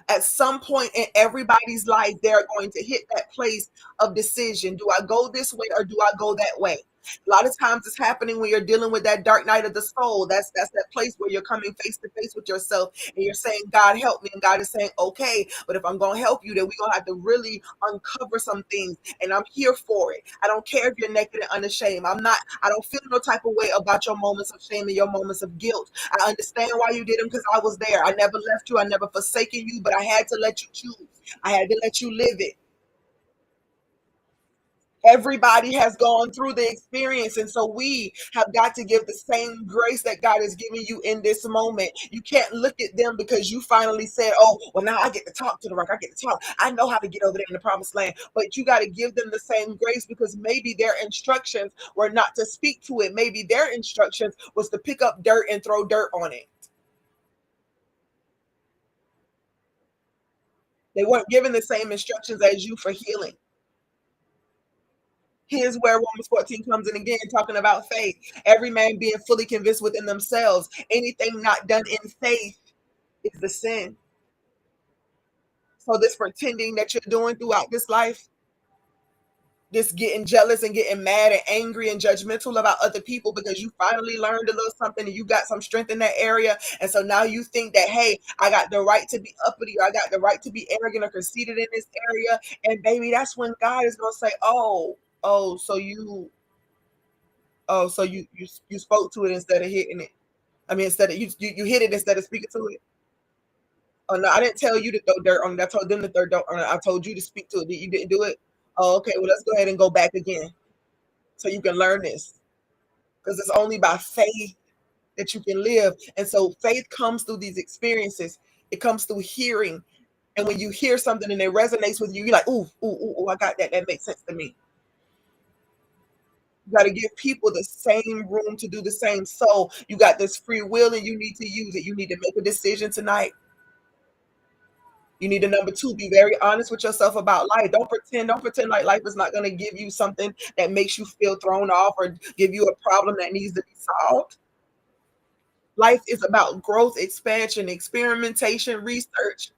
At some point in everybody's life, they're going to hit that place of decision. Do I go this way or do I go that way? A lot of times it's happening when you're dealing with that dark night of the soul. That's that place where you're coming face to face with yourself and you're saying, God help me. And God is saying, okay, but if I'm gonna help you, then we're gonna have to really uncover some things. And I'm here for it. I don't care if you're naked and unashamed. I don't feel no type of way about your moments of shame and your moments of guilt. I understand why you did them because I was there. I never left you. I never forsaken you, but I had to let you choose. I had to let you live it. Everybody has gone through the experience, and so we have got to give the same grace that God is giving you in this moment. You can't look at them because you finally said, oh, well, now I get to talk to the rock. I get to talk. I know how to get over there in the promised land. But you got to give them the same grace, because maybe their instructions were not to speak to it. Maybe their instructions was to pick up dirt and throw dirt on it. They weren't given the same instructions as you for healing. Here's where Romans 14 comes in again, talking about faith. Every man being fully convinced within themselves. Anything not done in faith is the sin. So this pretending that you're doing throughout this life, this getting jealous and getting mad and angry and judgmental about other people because you finally learned a little something and you got some strength in that area. And so now you think that, hey, I got the right to be uppity, or I got the right to be arrogant or conceited in this area. And baby, that's when God is going to say, oh, so you spoke to it instead of hitting it. I mean, instead of you hit it instead of speaking to it. Oh no, I didn't tell you to throw dirt on it. I told them to throw dirt on it. I told you to speak to it. You didn't do it. Oh, okay. Well, let's go ahead and go back again so you can learn this, because it's only by faith that you can live. And so faith comes through these experiences. It comes through hearing. And when you hear something and it resonates with you, you're like, ooh, ooh, ooh, ooh, I got that. That makes sense to me. You got to give people the same room to do the same. So you got this free will and you need to use it. You need to make a decision tonight. You need to number two, be very honest with yourself about life. Don't pretend like life is not going to give you something that makes you feel thrown off or give you a problem that needs to be solved. Life is about growth, expansion, experimentation, research.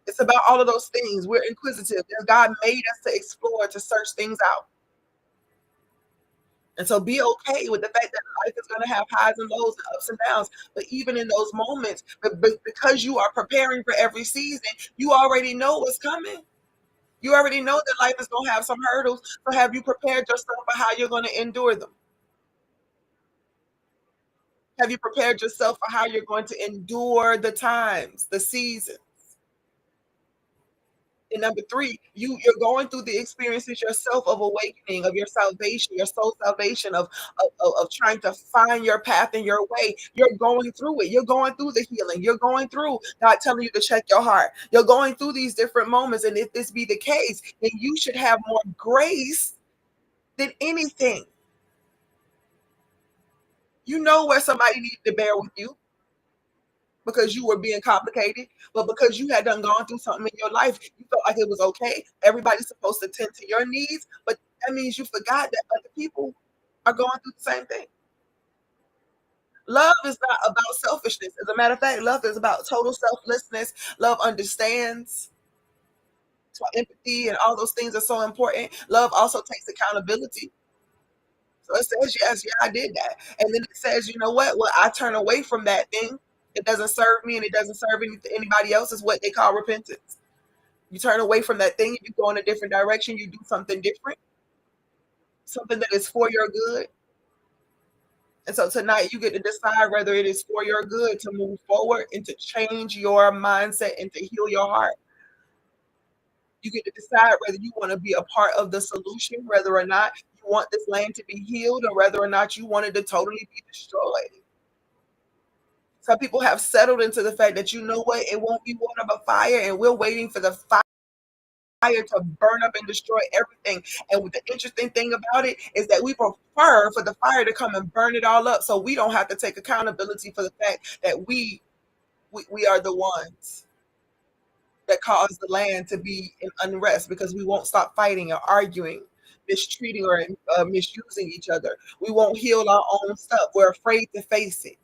It's about all of those things. We're inquisitive. God made us to explore, to search things out. And so be okay with the fact that life is going to have highs and lows and ups and downs. But even in those moments, because you are preparing for every season, you already know what's coming. You already know that life is going to have some hurdles. So have you prepared yourself for how you're going to endure them? Have you prepared yourself for how you're going to endure the times, the seasons? And number three, you're going through the experiences yourself of awakening, of your salvation, your soul salvation, of trying to find your path and your way. You're going through it. You're going through the healing. You're going through God telling you to check your heart. You're going through these different moments. And if this be the case, then you should have more grace than anything. You know where somebody needs to bear with you because you were being complicated, but because you had done gone through something in your life, you felt like it was okay. Everybody's supposed to tend to your needs, but that means you forgot that other people are going through the same thing. Love is not about selfishness. As a matter of fact, love is about total selflessness. Love understands. That's why empathy and all those things are so important. Love also takes accountability. So it says, yes, yeah, I did that. And then it says, you know what? Well, I turn away from that thing. It doesn't serve me and it doesn't serve anybody else, is what they call repentance. You turn away from that thing, you go in a different direction, you do something different, something that is for your good. And so tonight you get to decide whether it is for your good to move forward and to change your mindset and to heal your heart. You get to decide whether you want to be a part of the solution, whether or not you want this land to be healed, or whether or not you want it to totally be destroyed. Some people have settled into the fact that, you know what, it won't be water but fire, and we're waiting for the fire to burn up and destroy everything. And the interesting thing about it is that we prefer for the fire to come and burn it all up, so we don't have to take accountability for the fact that we are the ones that cause the land to be in unrest, because we won't stop fighting or arguing, mistreating or misusing each other. We won't heal our own stuff. We're afraid to face it.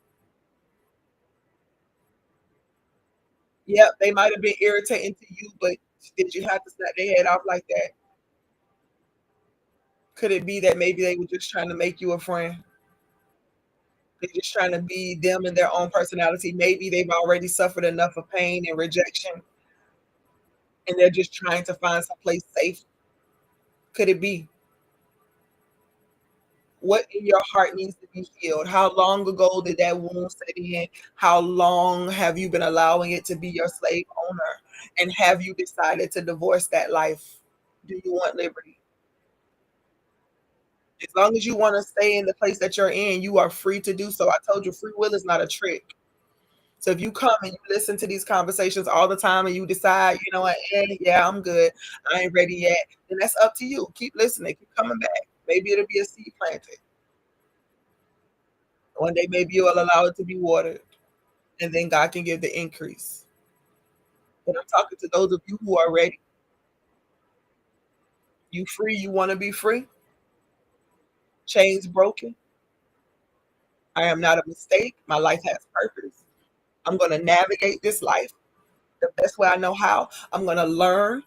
Yep, they might have been irritating to you, but did you have to snap their head off like that? Could it be that maybe they were just trying to make you a friend? They're just trying to be them and their own personality. Maybe they've already suffered enough of pain and rejection, and they're just trying to find some place safe. Could it be? What in your heart needs to be healed? How long ago did that wound set in? How long have you been allowing it to be your slave owner? And have you decided to divorce that life? Do you want liberty? As long as you want to stay in the place that you're in, you are free to do so. I told you, free will is not a trick. So if you come and you listen to these conversations all the time and you decide, you know what, yeah, I'm good, I ain't ready yet, then that's up to you. Keep listening, keep coming back. Maybe it'll be a seed planted. One day, maybe you'll allow it to be watered, and then God can give the increase. But I'm talking to those of you who are ready. You free, you want to be free, chains broken. I am not a mistake. My life has purpose. I'm going to navigate this life the best way I know how. I'm going to learn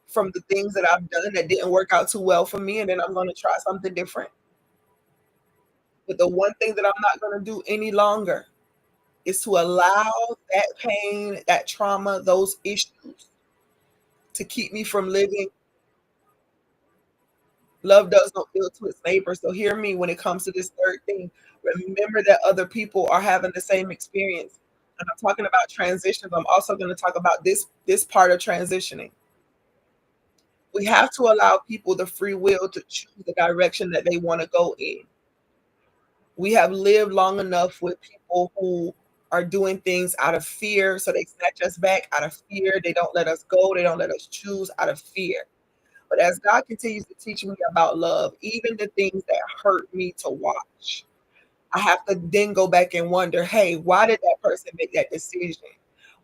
from the things that I've done that didn't work out too well for me, and then I'm going to try something different. But the one thing that I'm not going to do any longer is to allow that pain, that trauma, those issues to keep me from living. Love does no ill to its neighbor. So hear me when it comes to this third thing. Remember that other people are having the same experience. And I'm talking about transitions. I'm also going to talk about this part of transitioning. We have to allow people the free will to choose the direction that they want to go in. We have lived long enough with people who are doing things out of fear. So they snatch us back out of fear. They don't let us go. They don't let us choose out of fear. But as God continues to teach me about love, even the things that hurt me to watch, I have to then go back and wonder, hey, why did that person make that decision?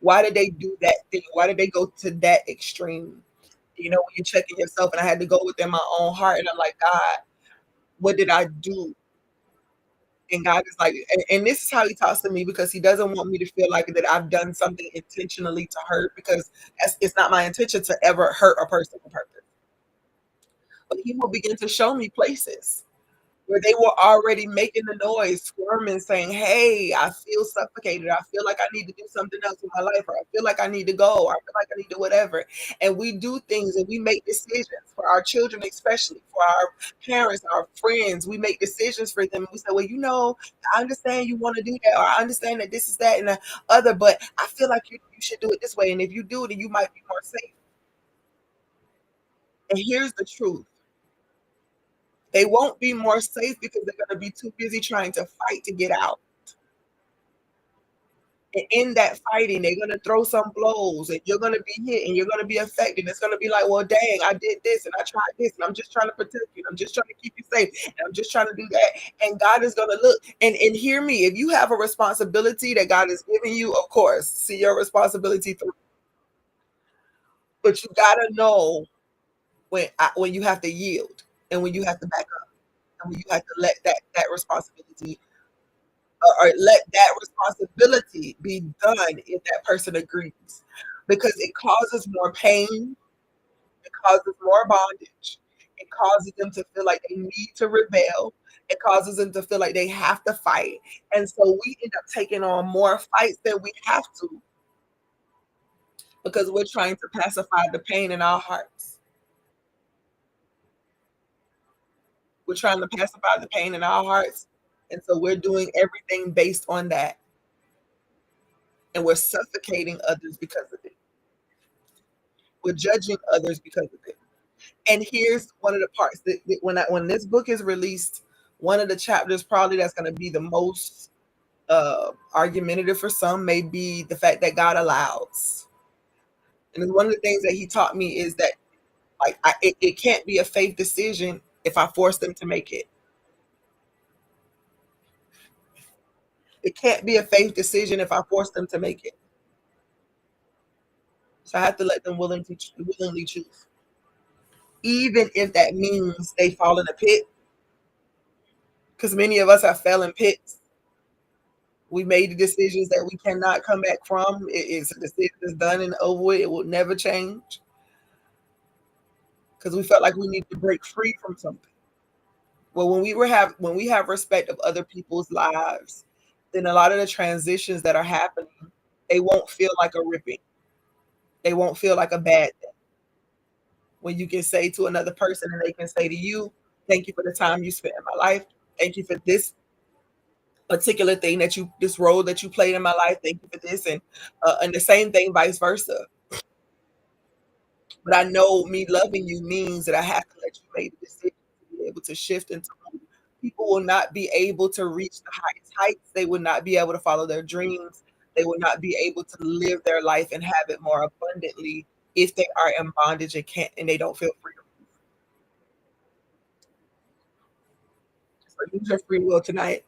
Why did they do that thing? Why did they go to that extreme? When you're checking yourself, and I had to go within my own heart, and I'm like, God, what did I do? And God is like, and this is how He talks to me, because He doesn't want me to feel like that I've done something intentionally to hurt, because it's not my intention to ever hurt a person on purpose. But He will begin to show me places where they were already making the noise, squirming, saying, "Hey, I feel suffocated. I feel like I need to do something else in my life, or I feel like I need to go, or I feel like I need to whatever." And we do things and we make decisions for our children, especially for our parents, our friends. We make decisions for them. We say, "Well, I understand you want to do that, or I understand that this is that and the other, but I feel like you should do it this way. And if you do it, then you might be more safe." And here's the truth: they won't be more safe because they're going to be too busy trying to fight to get out. And in that fighting, they're going to throw some blows, and you're going to be hit, and you're going to be affected. It's going to be like, well, dang, I did this and I tried this, and I'm just trying to protect you. I'm just trying to keep you safe. And I'm just trying to do that. And God is going to look and hear me. If you have a responsibility that God is giving you, of course, see your responsibility through. But you got to know when you have to yield, and when you have to back up, and when you have to let that responsibility, or let that responsibility be done if that person agrees, because it causes more pain, it causes more bondage, it causes them to feel like they need to rebel, it causes them to feel like they have to fight, and so we end up taking on more fights than we have to, because we're trying to pacify the pain in our hearts. We're trying to pacify the pain in our hearts, and so we're doing everything based on that, and we're suffocating others because of it. We're judging others because of it. And here's one of the parts that when this book is released, one of the chapters probably that's going to be the most argumentative for some may be the fact that God allows. And one of the things that He taught me is that, like, it can't be a faith decision if I force them to make it. It can't be a faith decision if I force them to make it. So I have to let them willingly choose, even if that means they fall in a pit, because many of us have fell in pits. We made the decisions that we cannot come back from. It is a decision that's done and over with. It will never change, because we felt like we need to break free from something. Well, when we have respect of other people's lives, then a lot of the transitions that are happening, they won't feel like a ripping. They won't feel like a bad thing. When you can say to another person, and they can say to you, "Thank you for the time you spent in my life. Thank you for this particular thing this role that you played in my life. Thank you for this," and the same thing, vice versa. But I know me loving you means that I have to let you make the decision to be able to shift into move. People will not be able to reach the highest heights. They will not be able to follow their dreams. They will not be able to live their life and have it more abundantly if they are in bondage and they don't feel freedom. So use your free will tonight.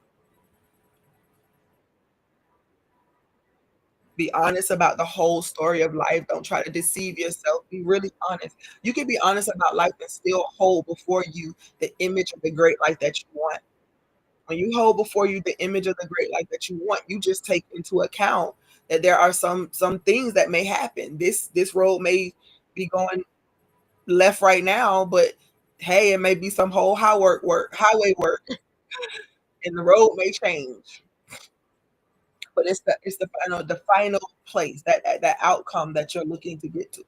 Be honest about the whole story of life. Don't try to deceive yourself. Be really honest. You can be honest about life and still hold before you the image of the great life that you want. When you hold before you the image of the great life that you want, you just take into account that there are some things that may happen. This road may be going left right now, but hey, it may be some whole highway work, and the road may change. But it's the final place, that outcome that you're looking to get to.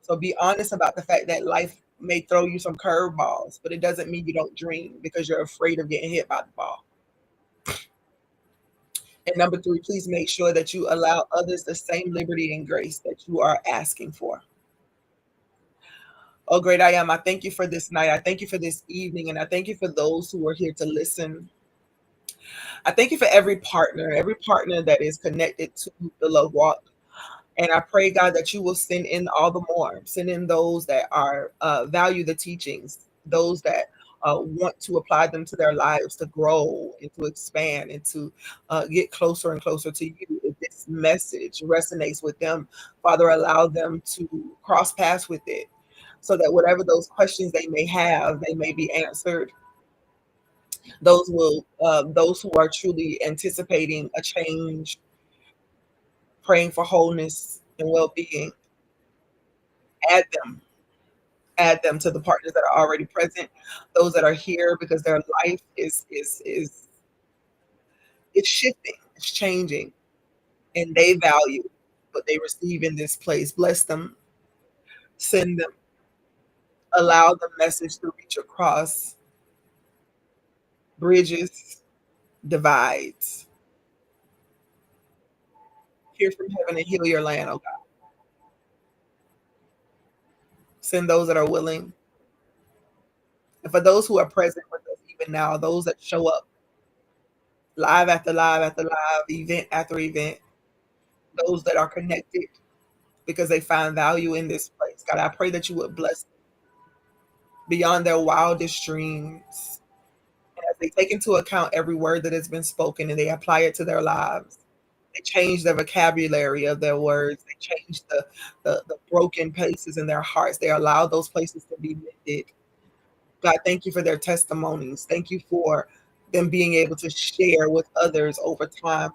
So be honest about the fact that life may throw you some curveballs, but it doesn't mean you don't dream because you're afraid of getting hit by the ball. And number three, please make sure that you allow others the same liberty and grace that you are asking for. Oh, great I am. I thank you for this night. I thank you for this evening. And I thank you for those who are here to listen. I thank you for every partner that is connected to the Love Walk. And I pray, God, that you will send in all the more, send in those that are value the teachings, those that want to apply them to their lives, to grow and to expand and to get closer and closer to you. If this message resonates with them, Father, allow them to cross paths with it, so that whatever those questions they may have, they may be answered. Those who are truly anticipating a change, praying for wholeness and well-being, add them, add them to the partners that are already present, those that are here because their life is it's shifting, it's changing, and they value what they receive in this place. Bless them, send them, allow the message to reach across bridges, divides. Hear from heaven and heal your land, oh God. Send those that are willing. And for those who are present with us even now, those that show up live after live after live, event after event, those that are connected because they find value in this place. God, I pray that you would bless them beyond their wildest dreams. And as they take into account every word that has been spoken and they apply it to their lives, they change the vocabulary of their words. They change the broken places in their hearts. They allow those places to be mended. God, thank you for their testimonies. Thank you for them being able to share with others over time.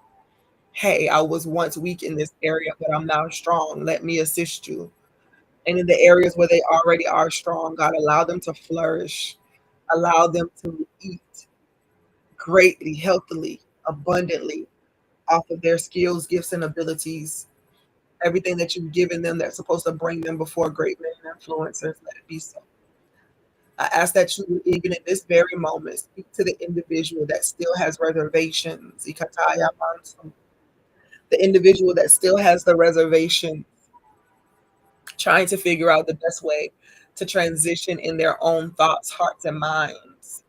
Hey, I was once weak in this area, but I'm now strong. Let me assist you. And in the areas where they already are strong, God, allow them to flourish. Allow them to eat greatly, healthily, abundantly off of their skills, gifts, and abilities. Everything that you've given them that's supposed to bring them before great men and influencers, let it be so. I ask that you, even in this very moment, speak to the individual that still has reservations. Ikataya manso. The individual that still has the reservation, trying to figure out the best way to transition in their own thoughts, hearts, and minds.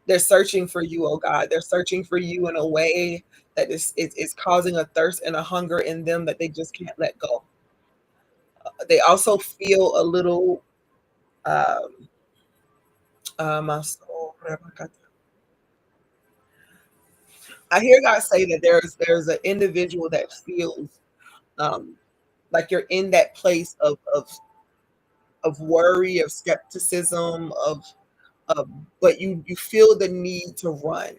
They're searching for you, oh God. They're searching for you in a way that is causing a thirst and a hunger in them that they just can't let go. They also feel a little um, my soul. I hear God say that there's an individual that feels um, like you're in that place of worry, of skepticism, of but you feel the need to run.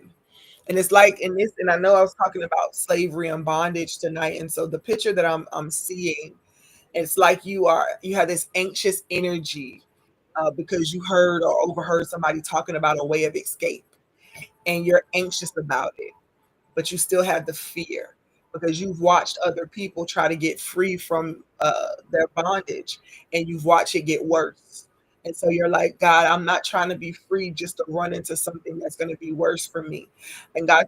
And it's like in this, and I know I was talking about slavery and bondage tonight, and so the picture that I'm seeing, it's like you have this anxious energy because you heard or overheard somebody talking about a way of escape, and you're anxious about it, but you still have the fear because you've watched other people try to get free from their bondage, and you've watched it get worse. And so you're like, God, I'm not trying to be free just to run into something that's going to be worse for me. And God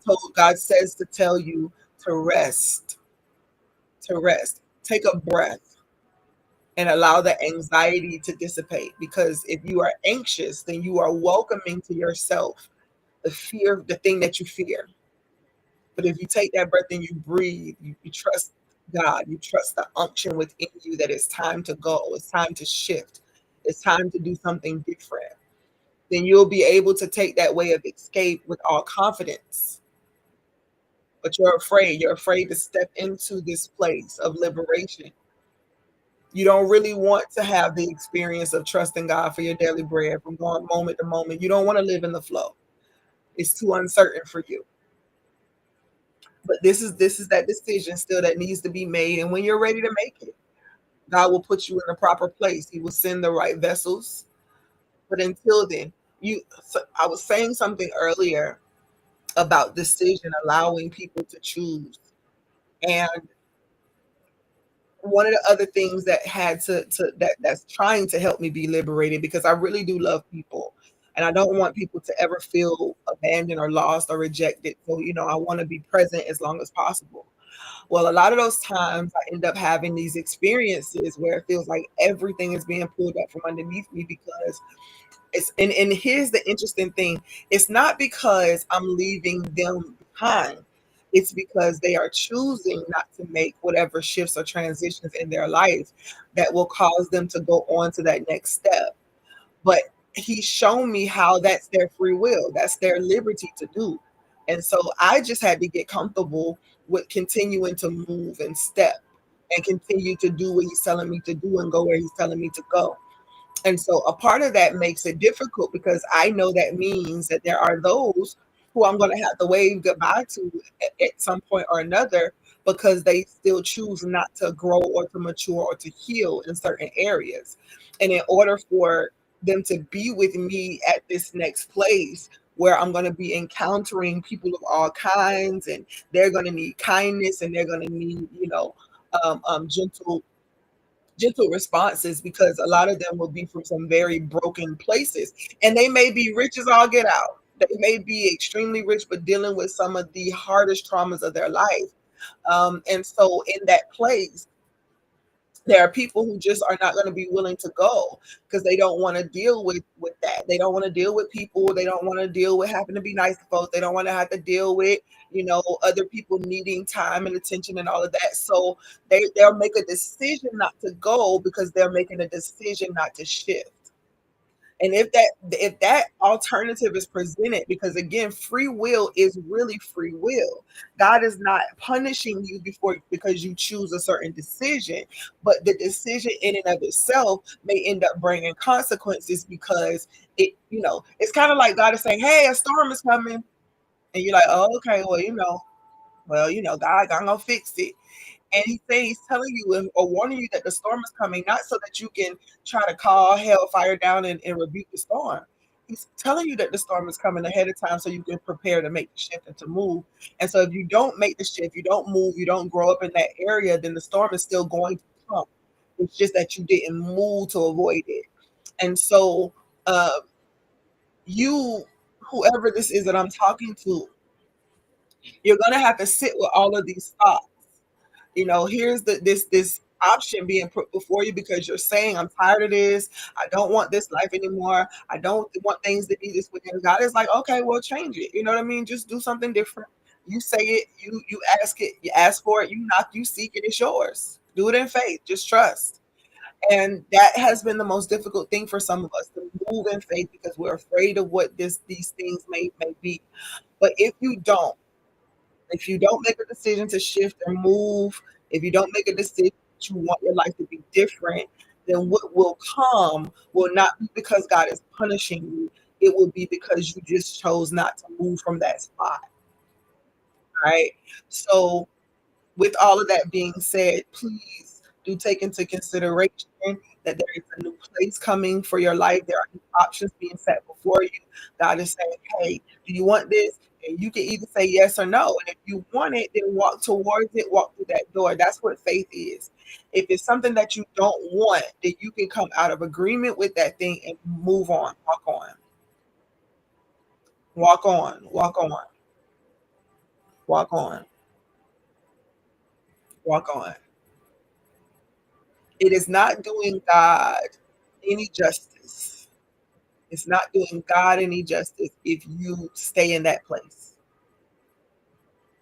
says to tell you to rest, take a breath, and allow the anxiety to dissipate. Because if you are anxious, then you are welcoming to yourself the fear, the thing that you fear. But if you take that breath and you breathe, you trust God, you trust the unction within you that it's time to go, it's time to shift, it's time to do something different, then you'll be able to take that way of escape with all confidence. But you're afraid to step into this place of liberation. You don't really want to have the experience of trusting God for your daily bread from going moment to moment. You don't want to live in the flow. It's too uncertain for you. But this is that decision still that needs to be made. And when you're ready to make it, God will put you in the proper place. He will send the right vessels. But until then, I was saying something earlier about decision, allowing people to choose. And one of the other things that had that's trying to help me be liberated, because I really do love people and I don't want people to ever feel abandoned or lost or rejected. So, I want to be present as long as possible. Well, a lot of those times I end up having these experiences where it feels like everything is being pulled up from underneath me because and here's the interesting thing. It's not because I'm leaving them behind. It's because they are choosing not to make whatever shifts or transitions in their life that will cause them to go on to that next step. But he's shown me how that's their free will, that's their liberty to do. And so I just had to get comfortable with continuing to move and step and continue to do what he's telling me to do and go where he's telling me to go. And so a part of that makes it difficult because I know that means that there are those who I'm going to have to wave goodbye to at some point or another because they still choose not to grow or to mature or to heal in certain areas. And in order for them to be with me at this next place where I'm going to be encountering people of all kinds, and they're going to need kindness, and they're going to need, gentle responses, because a lot of them will be from some very broken places, and they may be rich as all get out. They may be extremely rich, but dealing with some of the hardest traumas of their life. And so in that place, there are people who just are not going to be willing to go because they don't want to deal with that. They don't want to deal with people. They don't want to deal with having to be nice to folks. They don't want to have to deal with, other people needing time and attention and all of that. So they'll make a decision not to go because they're making a decision not to shift. And if that alternative is presented, because again, free will is really free will. God is not punishing you before because you choose a certain decision, but the decision in and of itself may end up bringing consequences because it's kind of like God is saying, "Hey, a storm is coming," and you're like, "Oh, okay, God gonna fix it." And he's telling you or warning you that the storm is coming, not so that you can try to call hellfire down and rebuke the storm. He's telling you that the storm is coming ahead of time so you can prepare to make the shift and to move. And so if you don't make the shift, you don't move, you don't grow up in that area, then the storm is still going to come. It's just that you didn't move to avoid it. And so uh, you, whoever this is that I'm talking to, you're going to have to sit with all of these thoughts. Here's this option being put before you because you're saying, I'm tired of this. I don't want this life anymore. I don't want things to be this way. And God is like, okay, well, change it. You know what I mean? Just do something different. You say it, you ask it, you ask for it, you knock, you seek it, it's yours. Do it in faith. Just trust. And that has been the most difficult thing for some of us to move in faith because we're afraid of what these things may be. But if you don't make a decision to shift or move, if you don't make a decision that you want your life to be different, then what will come will not be because God is punishing you. It will be because you just chose not to move from that spot, right? So with all of that being said, please do take into consideration that there is a new place coming for your life. There are new options being set before you. God is saying, hey, do you want this? And you can either say yes or no. And if you want it, then walk towards it, walk through that door. That's what faith is. If it's something that you don't want, then you can come out of agreement with that thing and move on, walk on, walk on, walk on, walk on, walk on. It is not doing God any justice. It's not doing God any justice if you stay in that place.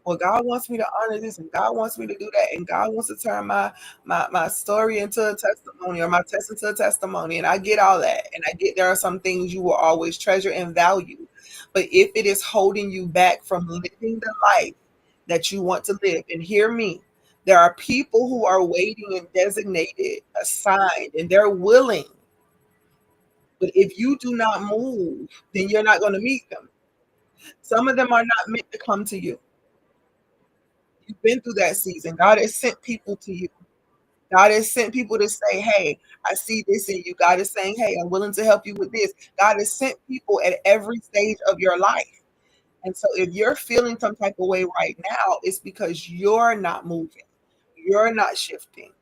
Well, God wants me to honor this, and God wants me to do that, and God wants to turn my story into a testimony, or my test into a testimony. And I get all that, and I get there are some things you will always treasure and value. But if it is holding you back from living the life that you want to live, and hear me, there are people who are waiting and designated, assigned, and they're willing. But if you do not move, then you're not going to meet them. Some of them are not meant to come to you. You've been through that season. God has sent people to you. God has sent people to say, hey, I see this in you. God is saying, hey, I'm willing to help you with this. God has sent people at every stage of your life. And so if you're feeling some type of way right now, it's because you're not moving. You're not shifting.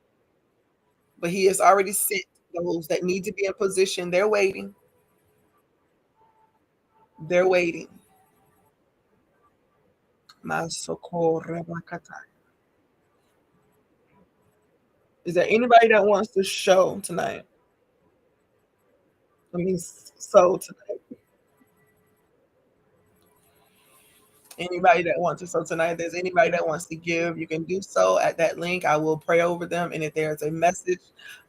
But he has already sent those that need to be in position. They're waiting. They're waiting. Masokorabakata. Is there anybody that wants to show tonight? I mean, so tonight. Anybody that wants to, so tonight, if there's anybody that wants to give, you can do so at that link. I will pray over them. And if there's a message,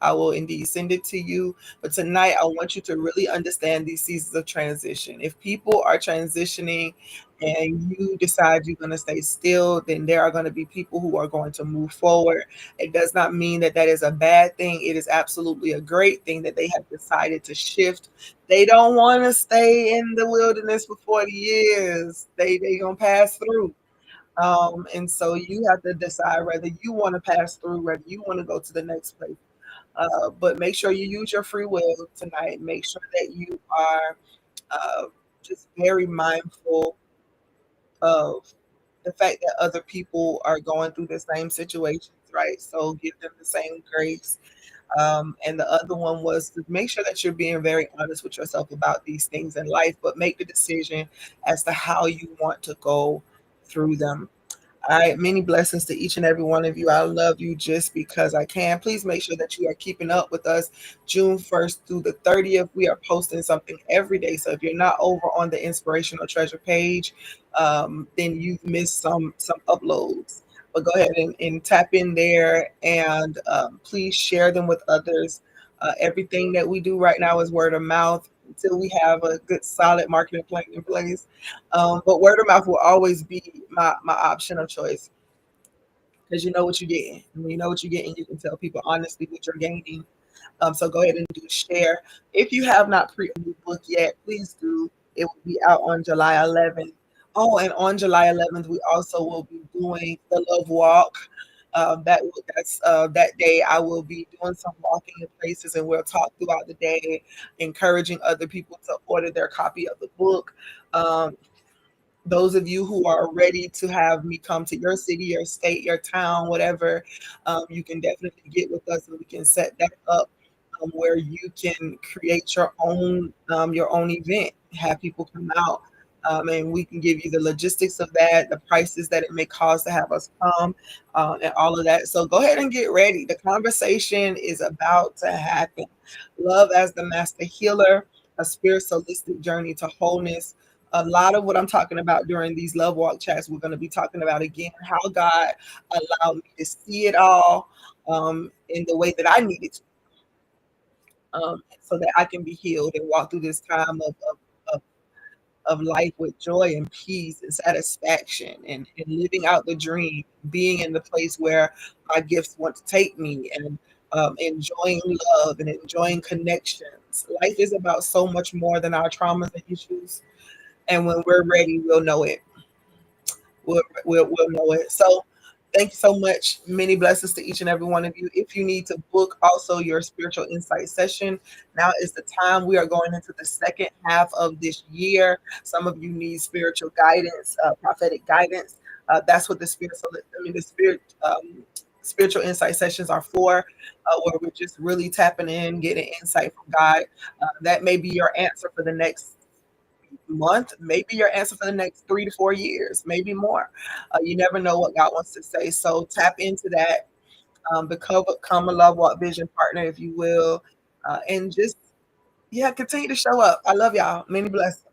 I will indeed send it to you. But tonight, I want you to really understand these seasons of transition. If people are transitioning and you decide you're going to stay still, then there are going to be people who are going to move forward. It does not mean that that is a bad thing. It is absolutely a great thing that they have decided to shift. They don't want to stay in the wilderness for 40 years. They gonna pass through. And so you have to decide whether you want to pass through, whether you want to go to the next place. But make sure you use your free will tonight. Make sure that you are uh, just very mindful of the fact that other people are going through the same situations, right? So give them the same grace. And the other one was to make sure that you're being very honest with yourself about these things in life, but make the decision as to how you want to go through them. All right, many blessings to each and every one of you. I love you just because I can. Please make sure that you are keeping up with us June 1st through the 30th. We are posting something every day. So if you're not over on the Inspirational Treasure page, then you've missed some uploads. But go ahead and tap in there and please share them with others. Everything that we do right now is word of mouth until we have a good solid marketing plan in place. But word of mouth will always be my option of choice because you know what you're getting. And when you know what you're getting, you can tell people honestly what you're gaining. So go ahead and do share. If you have not pre-ordered the book yet, please do. It will be out on July 11th. Oh, and on July 11th, we also will be doing the Love Walk. That day I will be doing some walking in places, and we'll talk throughout the day, encouraging other people to order their copy of the book. Um, those of you who are ready to have me come to your city, your state, your town, whatever, you can definitely get with us and we can set that up where you can create your own event, have people come out. And we can give you the logistics of that, the prices that it may cost to have us come, and all of that. So go ahead and get ready. The conversation is about to happen. Love as the master healer, a spiritual holistic journey to wholeness. A lot of what I'm talking about during these love walk chats, we're going to be talking about again how God allowed me to see it all in the way that I needed to, so that I can be healed and walk through this time of, of life with joy and peace and satisfaction and living out the dream, being in the place where my gifts want to take me and enjoying love and enjoying connections. Life is about so much more than our traumas and issues. And when we're ready, we'll know it. We'll know it. So thank you so much. Many blessings to each and every one of you. If you need to book also your spiritual insight session, now is the time. We are going into the second half of this year. Some of you need spiritual guidance, prophetic guidance. That's what the spiritual insight sessions are for, where we're just really tapping in, getting insight from God. That may be your answer for the next month, maybe your answer for the next 3 to 4 years, maybe more. You never know what God wants to say. So tap into that, become a Love Walk Vision partner, if you will, and just, yeah, continue to show up. I love y'all. Many blessings.